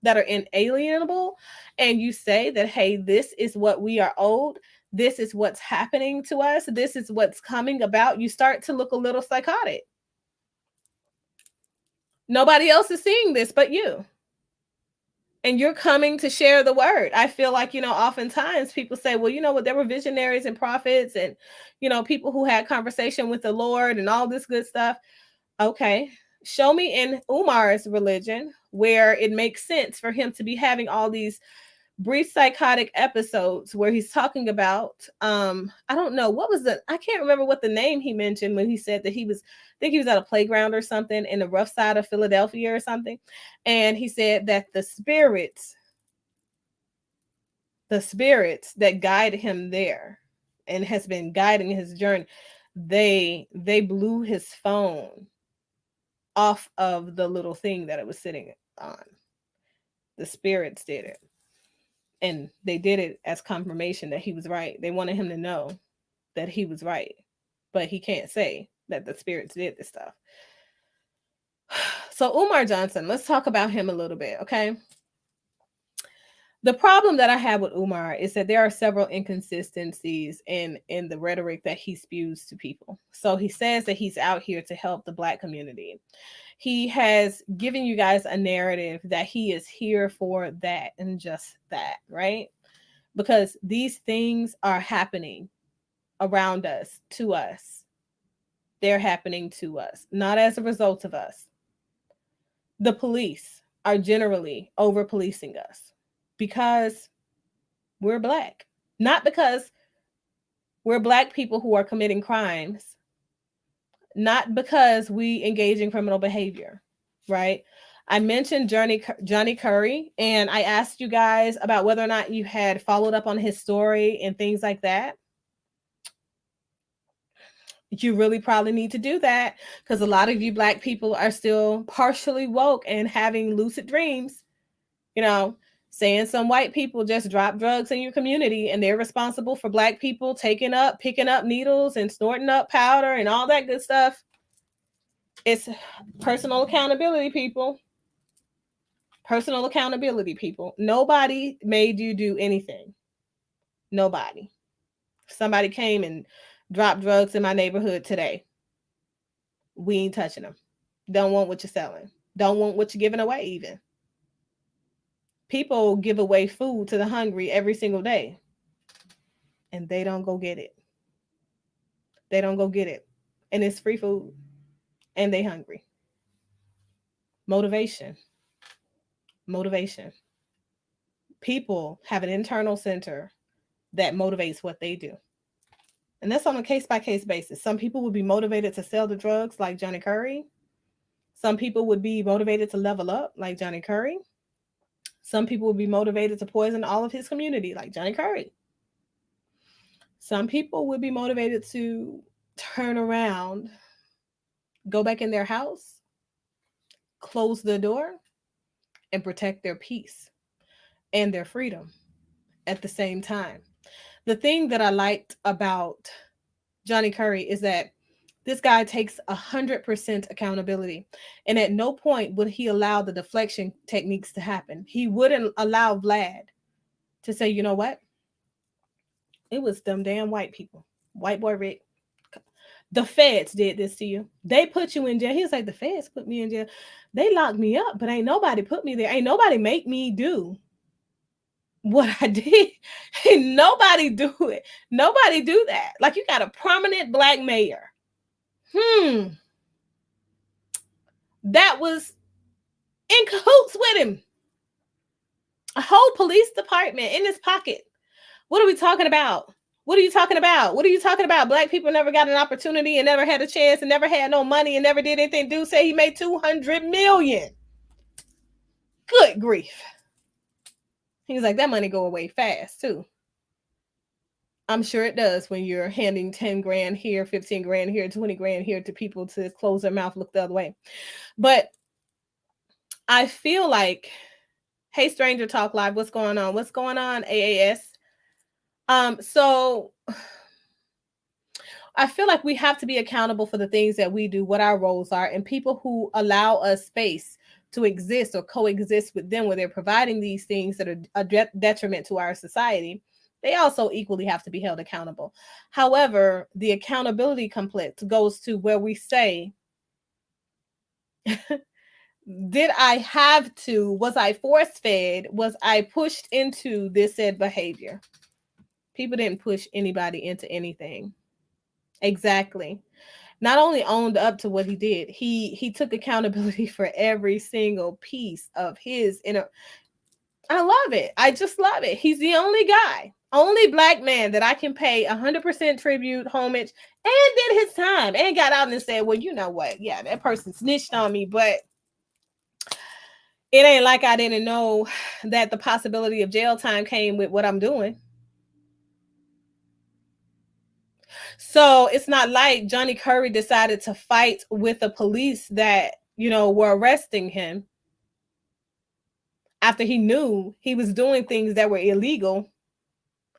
that are inalienable, and you say that, hey, this is what we are owed, this is what's happening to us, this is what's coming about, you start to look a little psychotic. Nobody else is seeing this but you. And you're coming to share the word. I feel like, you know, oftentimes people say, well, you know what, there were visionaries and prophets and, you know, people who had conversation with the Lord and all this good stuff. Okay, show me in Umar's religion where it makes sense for him to be having all these brief psychotic episodes where he's talking about, I don't know, I can't remember what the name he mentioned when he said that I think he was at a playground or something in the rough side of Philadelphia or something. And he said that the spirits that guide him there and has been guiding his journey, they blew his phone off of the little thing that it was sitting on. The spirits did it. And they did it as confirmation that he was right. They wanted him to know that he was right. But he can't say that the spirits did this stuff. So Umar Johnson, let's talk about him a little bit, okay? The problem that I have with Umar is that there are several inconsistencies in the rhetoric that he spews to people. So he says that he's out here to help the Black community. He has given you guys a narrative that he is here for that and just that, right? Because these things are happening around us, to us. They're happening to us, not as a result of us. The police are generally over-policing us because we're Black, not because we're Black people who are committing crimes, not because we engage in criminal behavior, right? I mentioned Johnny Curry, and I asked you guys about whether or not you had followed up on his story and things like that. You really probably need to do that, because a lot of you Black people are still partially woke and having lucid dreams, you know, saying some white people just drop drugs in your community and they're responsible for Black people picking up needles and snorting up powder and all that good stuff. It's personal accountability, people. Personal accountability, people. Nobody made you do anything. Nobody. Somebody came and dropped drugs in my neighborhood today. We ain't touching them. Don't want what you're selling. Don't want what you're giving away even. People give away food to the hungry every single day, and they don't go get it. They don't go get it. And it's free food, and they hungry. Motivation. People have an internal center that motivates what they do. And that's on a case-by-case basis. Some people would be motivated to sell the drugs like Johnny Curry. Some people would be motivated to level up like Johnny Curry. Some people would be motivated to poison all of his community like Johnny Curry. Some people would be motivated to turn around, go back in their house, close the door, and protect their peace and their freedom at the same time. The thing that I liked about Johnny Curry is that this guy takes 100% accountability. And at no point would he allow the deflection techniques to happen. He wouldn't allow Vlad to say, you know what? It was them damn white people. White boy Rick. The feds did this to you. They put you in jail. He was like, the feds put me in jail. They locked me up, but ain't nobody put me there. Ain't nobody make me do what I did. Ain't nobody do it. Nobody do that. Like, you got a prominent black mayor. That was in cahoots with him. A whole police department in his pocket. What are we talking about? What are you talking about? What are you talking about? Black people never got an opportunity and never had a chance and never had no money and never did anything. Dude say he made $200 million. Good grief. He was like, that money go away fast too. I'm sure it does when you're handing 10 grand here, 15 grand here, 20 grand here to people to close their mouth, look the other way. But I feel like, hey, Stranger Talk Live, what's going on? What's going on, AAS? So I feel like we have to be accountable for the things that we do, what our roles are, and people who allow us space to exist or coexist with them, where they're providing these things that are a detriment to our society. They also equally have to be held accountable. However, the accountability complex goes to where we say, did I have to? Was I force-fed? Was I pushed into this said behavior? People didn't push anybody into anything. Exactly. Not only owned up to what he did, he took accountability for every single piece of his inner. I love it. I just love it. He's the only guy, only black man that I can pay 100% tribute, homage, and did his time and got out and said, well, you know what? Yeah, that person snitched on me, but it ain't like I didn't know that the possibility of jail time came with what I'm doing. So it's not like Johnny Curry decided to fight with the police that, were arresting him after he knew he was doing things that were illegal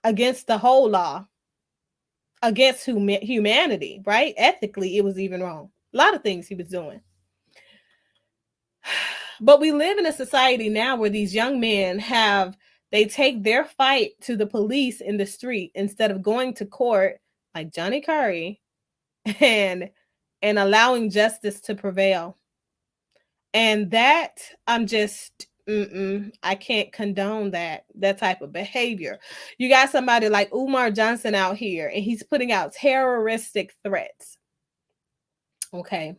against the whole law, against humanity, right? Ethically, it was even wrong. A lot of things he was doing. But we live in a society now where these young men they take their fight to the police in the street instead of going to court like Johnny Curry and allowing justice to prevail. And that I'm just, I can't condone that type of behavior. You got somebody like Umar Johnson out here, and he's putting out terroristic threats. Okay.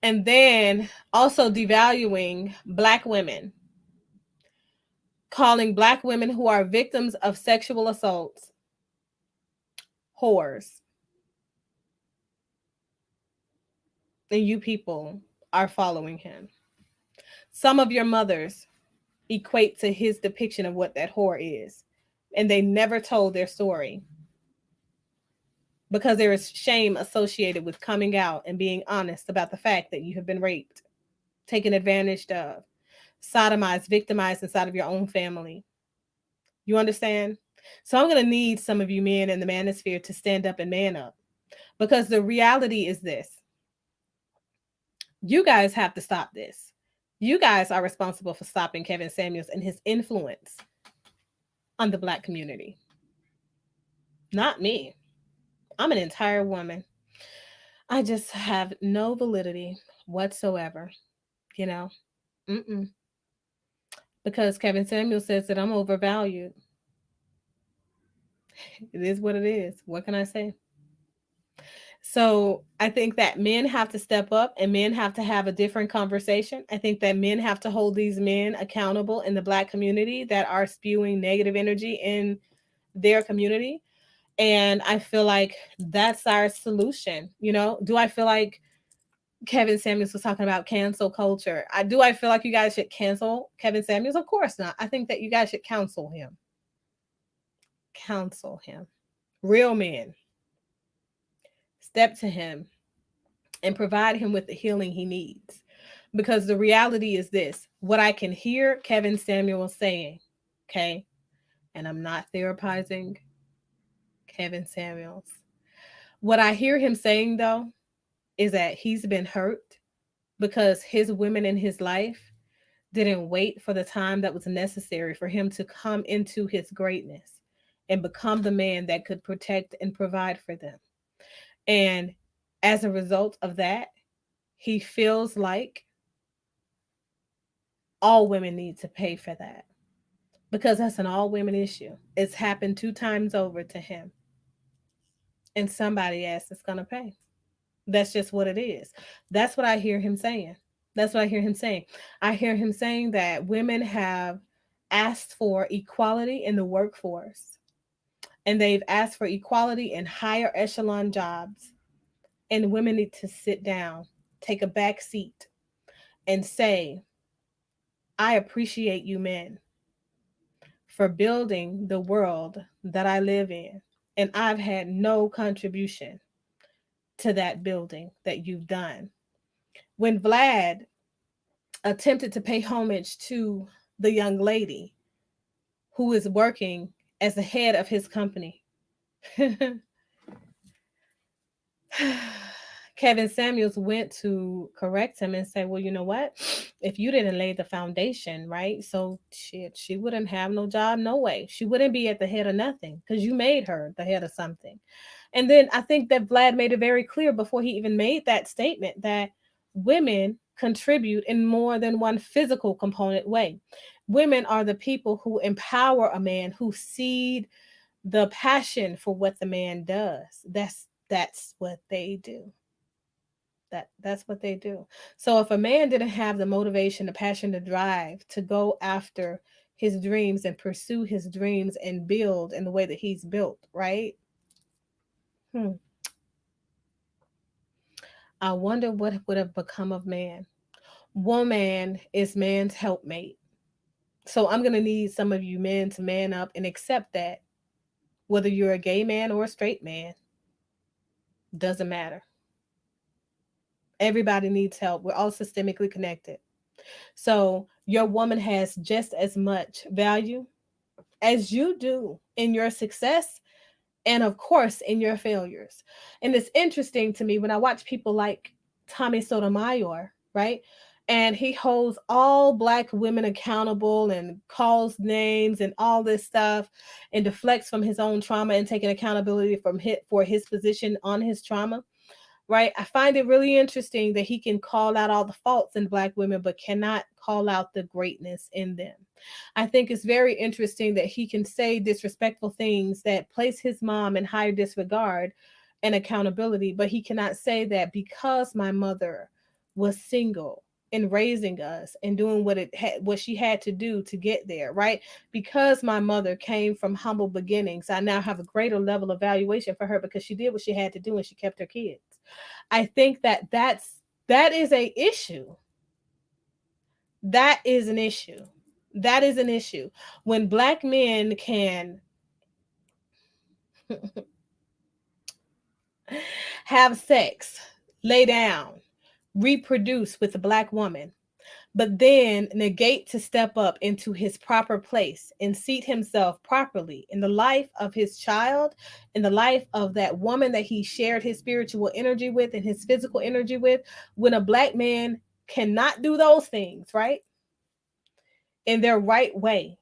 And then also devaluing Black women, calling Black women who are victims of sexual assaults whores. And you people are following him. Some of your mothers equate to his depiction of what that whore is, and they never told their story because there is shame associated with coming out and being honest about the fact that you have been raped, taken advantage of, sodomized, victimized inside of your own family. You understand? So I'm going to need some of you men in the manosphere to stand up and man up, because the reality is this. You guys have to stop this. You guys are responsible for stopping Kevin Samuels and his influence on the Black community. Not me. I'm an entire woman. I just have no validity whatsoever, Because Kevin Samuels says that I'm overvalued. It is what it is. What can I say? So I think that men have to step up and men have to have a different conversation. I think that men have to hold these men accountable in the Black community that are spewing negative energy in their community. And I feel like that's our solution. Do I feel like Kevin Samuels was talking about cancel culture? Do I feel like you guys should cancel Kevin Samuels? Of course not. I think that you guys should counsel him. Counsel him. Real men. Step to him and provide him with the healing he needs. Because the reality is this, what I can hear Kevin Samuels saying, okay, and I'm not therapizing Kevin Samuels. What I hear him saying, though, is that he's been hurt because his women in his life didn't wait for the time that was necessary for him to come into his greatness and become the man that could protect and provide for them. And as a result of that, he feels like all women need to pay for that because that's an all women issue. It's happened 2 times over to him. And somebody else is going to pay. That's just what it is. That's what I hear him saying. That's what I hear him saying. I hear him saying that women have asked for equality in the workforce, and they've asked for equality in higher echelon jobs. And women need to sit down, take a back seat, and say, I appreciate you men for building the world that I live in. And I've had no contribution to that building that you've done. When Vlad attempted to pay homage to the young lady who is working as the head of his company, Kevin Samuels went to correct him and say, well, you know what? If you didn't lay the foundation, right? So she wouldn't have no job, no way. She wouldn't be at the head of nothing because you made her the head of something. And then I think that Vlad made it very clear before he even made that statement that women contribute in more than one physical component way. Women are the people who empower a man, who seed the passion for what the man does. That's what they do. That's what they do. So if a man didn't have the motivation, the passion, the drive to go after his dreams and pursue his dreams and build in the way that he's built, right? I wonder what would have become of man. Woman is man's helpmate. So I'm going to need some of you men to man up and accept that. Whether you're a gay man or a straight man, doesn't matter. Everybody needs help. We're all systemically connected. So your woman has just as much value as you do in your success and, of course, in your failures. And it's interesting to me when I watch people like Tommy Sotomayor, right? And he holds all Black women accountable and calls names and all this stuff and deflects from his own trauma and taking accountability for his position on his trauma. Right? I find it really interesting that he can call out all the faults in Black women, but cannot call out the greatness in them. I think it's very interesting that he can say disrespectful things that place his mom in higher disregard and accountability, but he cannot say that because my mother was single in raising us and doing what she had to do to get there, right? Because my mother came from humble beginnings, I now have a greater level of valuation for her because she did what she had to do and she kept her kids. I think that is a issue. That is an issue. That is an issue. When Black men can have sex, lay down, reproduce with a Black woman, but then negate to step up into his proper place and seat himself properly in the life of his child, in the life of that woman that he shared his spiritual energy with and his physical energy with. When a Black man cannot do those things, right, in their right way,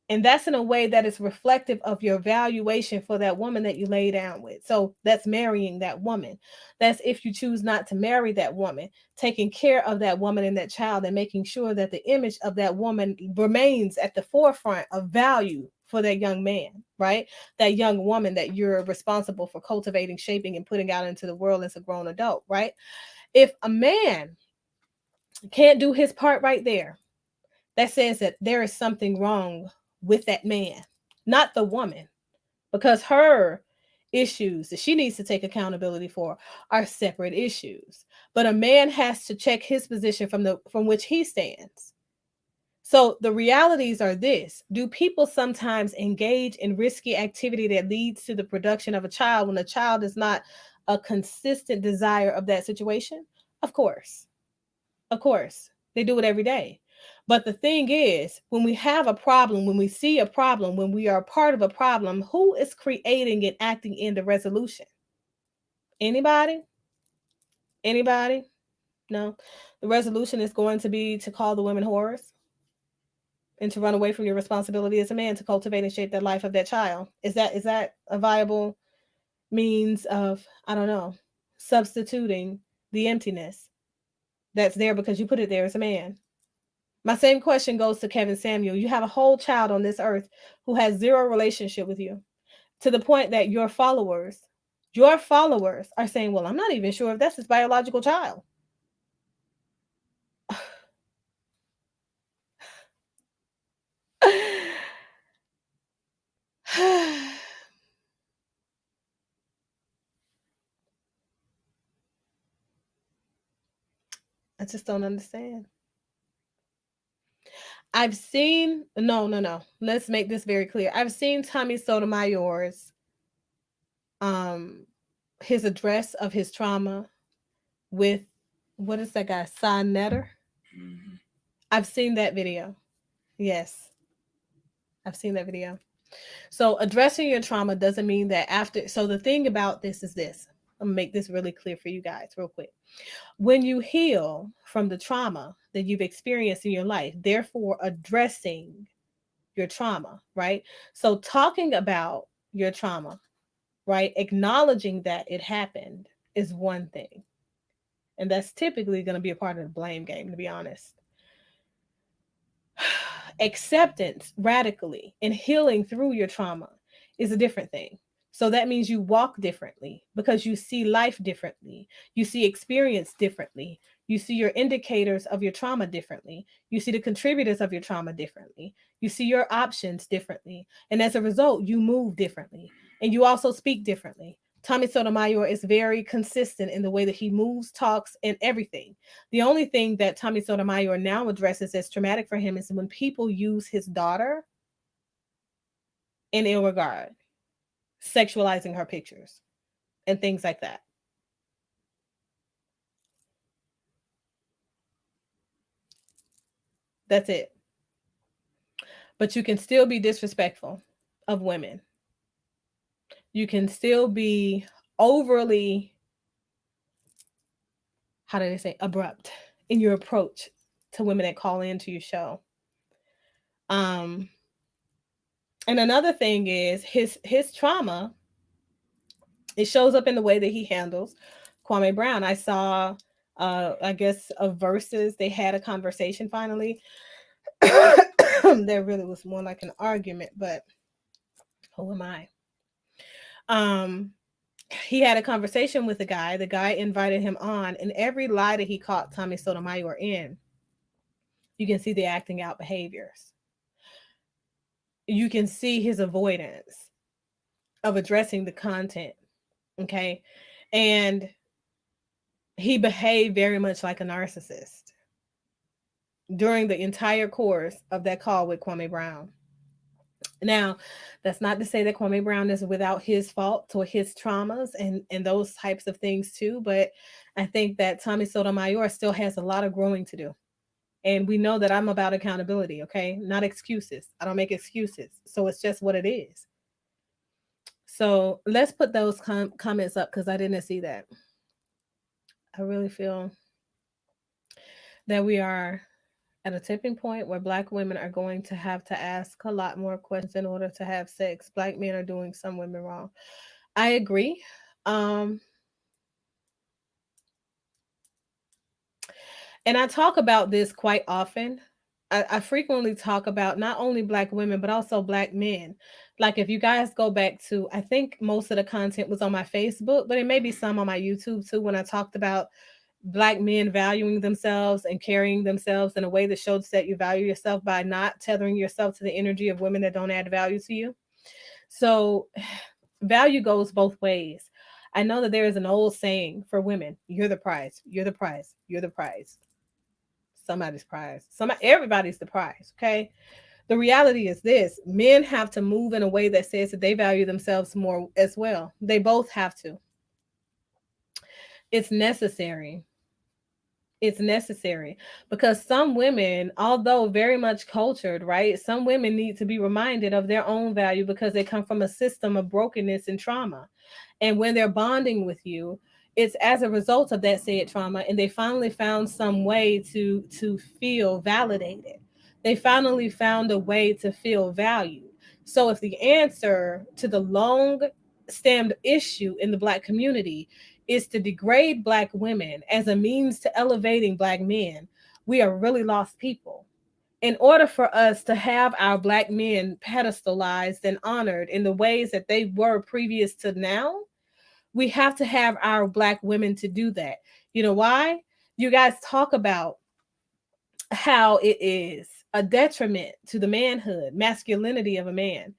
and that's in a way that is reflective of your valuation for that woman that you lay down with. So that's marrying that woman. That's if you choose not to marry that woman, taking care of that woman and that child and making sure that the image of that woman remains at the forefront of value for that young man, right? That young woman that you're responsible for cultivating, shaping, and putting out into the world as a grown adult, right? If a man can't do his part right there, that says that there is something wrong with that man, not the woman, because her issues that she needs to take accountability for are separate issues. But a man has to check his position from which he stands. So the realities are this: do people sometimes engage in risky activity that leads to the production of a child when the child is not a consistent desire of that situation? Of course. Of course. They do it every day. But the thing is, when we have a problem, when we see a problem, when we are a part of a problem, who is creating and acting in the resolution? Anybody? Anybody? No. The resolution is going to be to call the women whores and to run away from your responsibility as a man to cultivate and shape the life of that child. Is that a viable means of, I don't know, substituting the emptiness that's there because you put it there as a man? My same question goes to Kevin Samuel. You have a whole child on this earth who has zero relationship with you, to the point that your followers are saying, well, I'm not even sure if that's his biological child. I just don't understand. I've seen, no. Let's make this very clear. I've seen Tommy Sotomayor's his address of his trauma with, what is that guy, Son Netter? Mm-hmm. I've seen that video. Yes. I've seen that video. So addressing your trauma doesn't mean that after, so the thing about this is this. I'm gonna make this really clear for you guys real quick. When you heal from the trauma that you've experienced in your life, therefore addressing your trauma, right? So talking about your trauma, right? Acknowledging that it happened is one thing. And that's typically going to be a part of the blame game, to be honest. Acceptance radically and healing through your trauma is a different thing. So that means you walk differently because you see life differently. You see experience differently. You see your indicators of your trauma differently. You see the contributors of your trauma differently. You see your options differently. And as a result, you move differently. And you also speak differently. Tommy Sotomayor is very consistent in the way that he moves, talks, and everything. The only thing that Tommy Sotomayor now addresses as traumatic for him is when people use his daughter in ill regard, sexualizing her pictures and things like that. That's it. But you can still be disrespectful of women. You can still be overly, how do they say, abrupt in your approach to women that call into your show. And another thing is his trauma, it shows up in the way that he handles Kwame Brown. I saw I guess of Versus, they had a conversation finally. There really was more like an argument, but who am I? He had a conversation with the guy. The guy invited him on, and every lie that he caught Tommy Sotomayor in, you can see the acting out behaviors. You can see his avoidance of addressing the content. Okay. And he behaved very much like a narcissist during the entire course of that call with Kwame Brown. Now, that's not to say that Kwame Brown is without his faults or his traumas and those types of things too, but I think that Tommy Sotomayor still has a lot of growing to do. And we know that I'm about accountability, okay? Not excuses. I don't make excuses. So it's just what it is. So let's put those comments up because I didn't see that. I really feel that we are at a tipping point where Black women are going to have to ask a lot more questions in order to have sex. Black men are doing some women wrong. I agree. And I talk about this quite often. I frequently talk about not only Black women, but also Black men. Like if you guys go back to, I think most of the content was on my Facebook, but it may be some on my YouTube too, when I talked about Black men valuing themselves and carrying themselves in a way that shows that you value yourself by not tethering yourself to the energy of women that don't add value to you. So value goes both ways. I know that there is an old saying for women: you're the prize, you're the prize, you're the prize. Somebody's prize. Everybody's the prize, okay? The reality is this: men have to move in a way that says that they value themselves more as well. They both have to. It's necessary. It's necessary because some women, although very much cultured, right? Some women need to be reminded of their own value because they come from a system of brokenness and trauma. And when they're bonding with you, it's as a result of that said trauma, and they finally found some way to feel validated. They finally found a way to feel valued. So if the answer to the long stemmed issue in the Black community is to degrade Black women as a means to elevating Black men, we are really lost people. In order for us to have our Black men pedestalized and honored in the ways that they were previous to now, we have to have our Black women to do that. You know why? You guys talk about how it is a detriment to the manhood, masculinity of a man,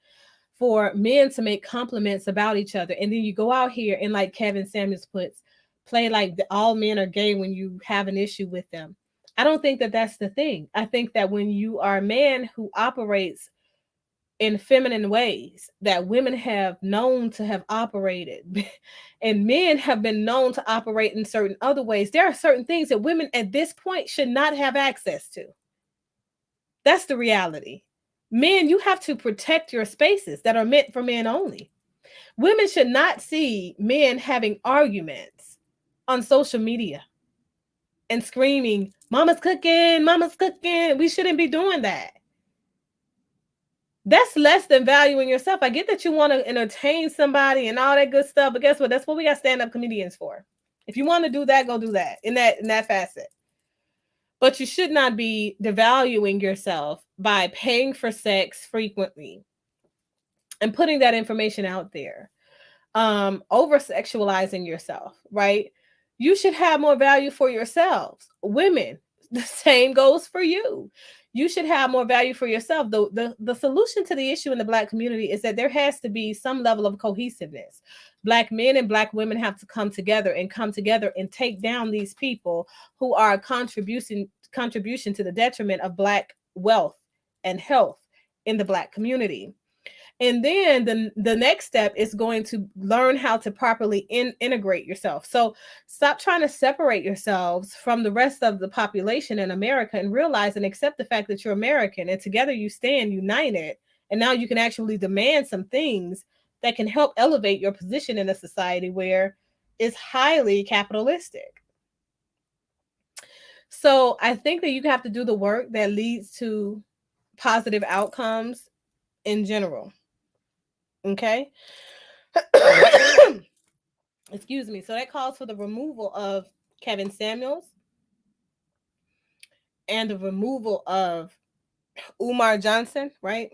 for men to make compliments about each other. And then you go out here and, like Kevin Samuels puts, play like all men are gay when you have an issue with them. I don't think that that's the thing. I think that when you are a man who operates in feminine ways that women have known to have operated and men have been known to operate in certain other ways, there are certain things that women at this point should not have access to. That's the reality. Men, you have to protect your spaces that are meant for men only. Women should not see men having arguments on social media and screaming, "Mama's cooking, mama's cooking." We shouldn't be doing that. That's less than valuing yourself. I get that you want to entertain somebody and all that good stuff, but guess what? That's what we got stand-up comedians for. If you want to do that, go do that in that facet. But you should not be devaluing yourself by paying for sex frequently and putting that information out there. Over sexualizing yourself, right? You should have more value for yourselves. Women, the same goes for you. You should have more value for yourself. The solution to the issue in the Black community is that there has to be some level of cohesiveness. Black men and Black women have to come together and take down these people who are a contribution to the detriment of Black wealth and health in the Black community. And then the next step is going to learn how to properly integrate yourself. So stop trying to separate yourselves from the rest of the population in America and realize and accept the fact that you're American, and together you stand united. And now you can actually demand some things that can help elevate your position in a society where it's highly capitalistic. So I think that you have to do the work that leads to positive outcomes in general. Okay. Excuse me. So that calls for the removal of Kevin Samuels and the removal of Umar Johnson, right?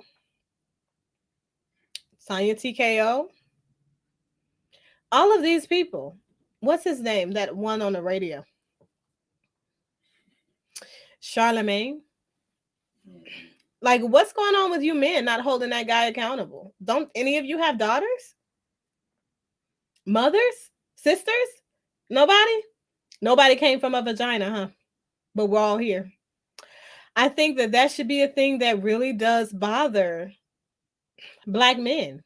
Sonia TKO. All of these people. What's his name? That one on the radio. Charlemagne. Like, what's going on with you men not holding that guy accountable? Don't any of you have daughters? Mothers? Sisters? Nobody? Nobody came from a vagina, huh? But we're all here. I think that should be a thing that really does bother Black men.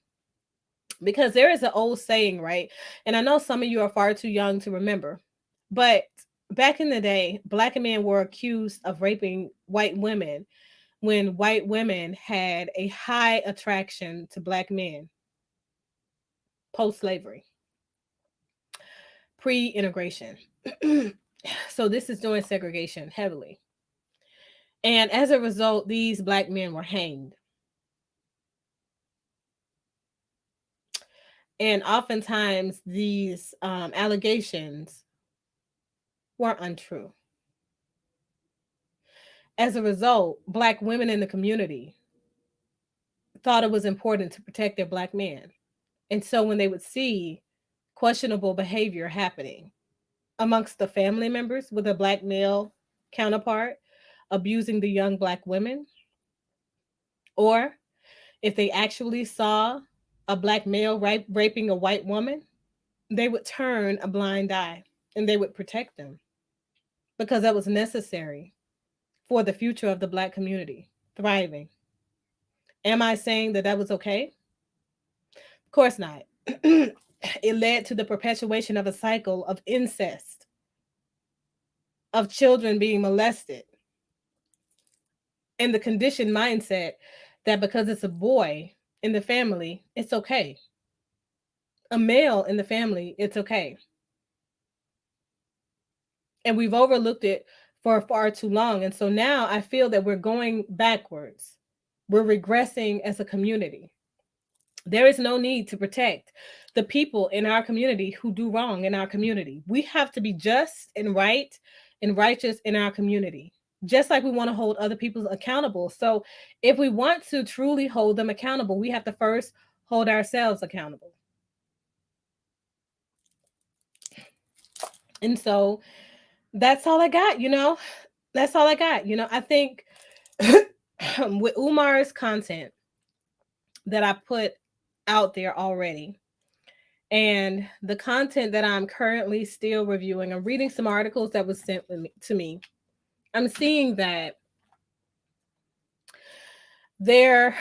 Because there is an old saying, right? And I know some of you are far too young to remember, but back in the day, Black men were accused of raping white women when white women had a high attraction to Black men post-slavery, pre-integration. So this is during segregation heavily. And as a result, these Black men were hanged. And oftentimes these allegations were untrue. As a result, Black women in the community thought it was important to protect their Black men. And so when they would see questionable behavior happening amongst the family members with a Black male counterpart abusing the young Black women, or if they actually saw a Black male raping a white woman, they would turn a blind eye and they would protect them because that was necessary for the future of the Black community thriving. Am I saying that that was okay? Of course not. It led to the perpetuation of a cycle of incest of children being molested, and the conditioned mindset that because it's a boy in the family, it's okay. A male in the family, it's okay. And we've overlooked it for far too long. And so now I feel that we're going backwards. We're regressing as a community. There is no need to protect the people in our community who do wrong in our community. We have to be just and right and righteous in our community, just like we want to hold other people accountable. So if we want to truly hold them accountable, we have to first hold ourselves accountable. And so that's all I got, you know. That's all I got. You know, I think with Umar's content that I put out there already, and the content that I'm currently still reviewing, I'm reading some articles that was sent to me. I'm seeing that there's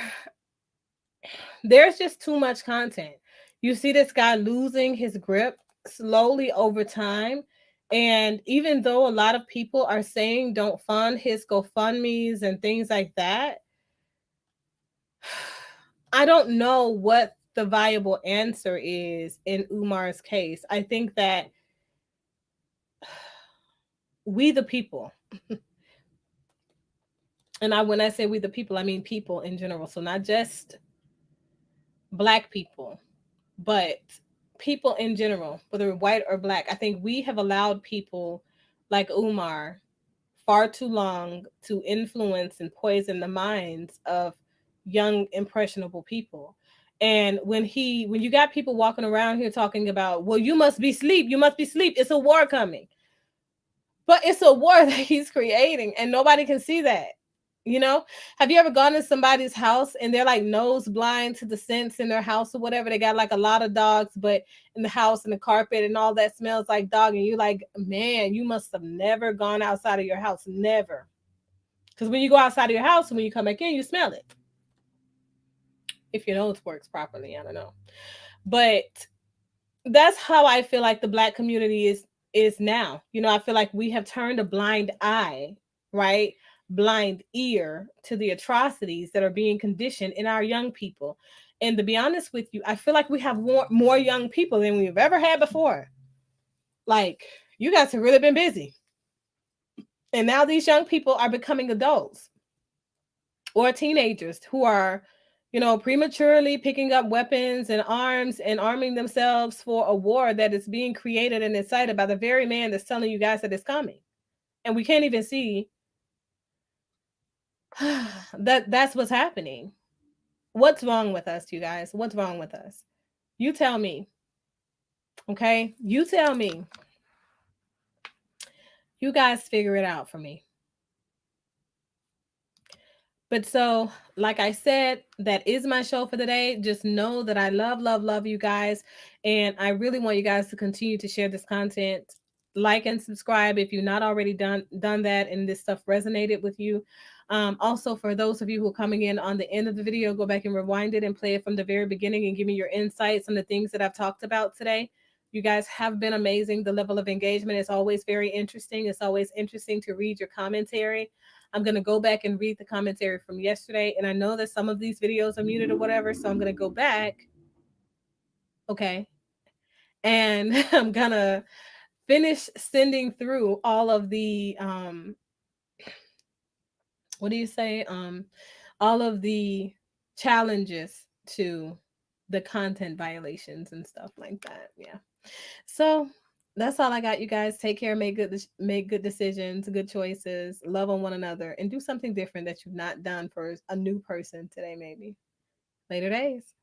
just too much content. You see this guy losing his grip slowly over time. And even though a lot of people are saying don't fund his GoFundMes and things like that, I don't know what the viable answer is in Umar's case. I think that we the people, and when I say we the people, I mean people in general. So not just Black people, but people in general, whether white or Black. I think we have allowed people like Umar far too long to influence and poison the minds of young, impressionable people. And when you got people walking around here talking about, well, you must be asleep, it's a war coming. But it's a war that he's creating, and nobody can see that. You know, have you ever gone to somebody's house and they're like nose blind to the scents in their house or whatever? They got like a lot of dogs, but in the house and the carpet and all that smells like dog. And you're like, man, you must have never gone outside of your house. Never. Because when you go outside of your house and when you come back in, you smell it. If your nose works properly, I don't know. But that's how I feel like the Black community is now. You know, I feel like we have turned a blind eye, right? Blind ear to the atrocities that are being conditioned in our young people. And to be honest with you, I feel like we have more young people than we've ever had before. Like, you guys have really been busy. And now these young people are becoming adults or teenagers who are, you know, prematurely picking up weapons and arms and arming themselves for a war that is being created and incited by the very man that's telling you guys that it's coming. And we can't even see that's what's happening. What's wrong with us, you guys? What's wrong with us? You tell me. Okay? You tell me. You guys figure it out for me. But so, like I said, that is my show for the day. Just know that I love you guys. And I really want you guys to continue to share this content. Like and subscribe if you've not already done that and this stuff resonated with you. Also, for those of you who are coming in on the end of the video, go back and rewind it and play it from the very beginning and give me your insights on the things that I've talked about today. You guys have been amazing. The level of engagement is always very interesting. It's always interesting to read your commentary. I'm going to go back and read the commentary from yesterday. And I know that some of these videos are muted or whatever, so I'm going to go back. Okay. And I'm going to finish sending through all of the, all of the challenges to the content violations and stuff like that. Yeah. So that's all I got, you guys. Take care, make good decisions, good choices, love on one another, and do something different that you've not done for a new person today, maybe. Later days.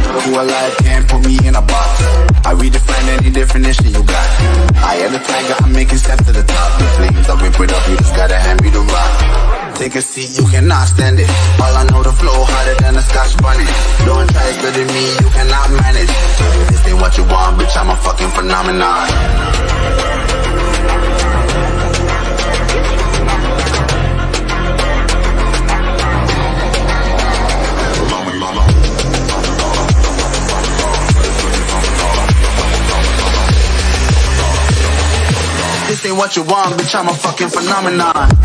Who alive can't put me in a box. I redefine any definition you got. I am the tiger, I'm making steps to the top. The flames I whip it up, you just gotta hand me the rock. Take a seat, you cannot stand it. All I know, the flow harder than a Scotch bunny. Don't try studying me, you cannot manage. This ain't what you want, bitch, I'm a fucking phenomenon. this ain't what you want, bitch, I'm a fucking phenomenon.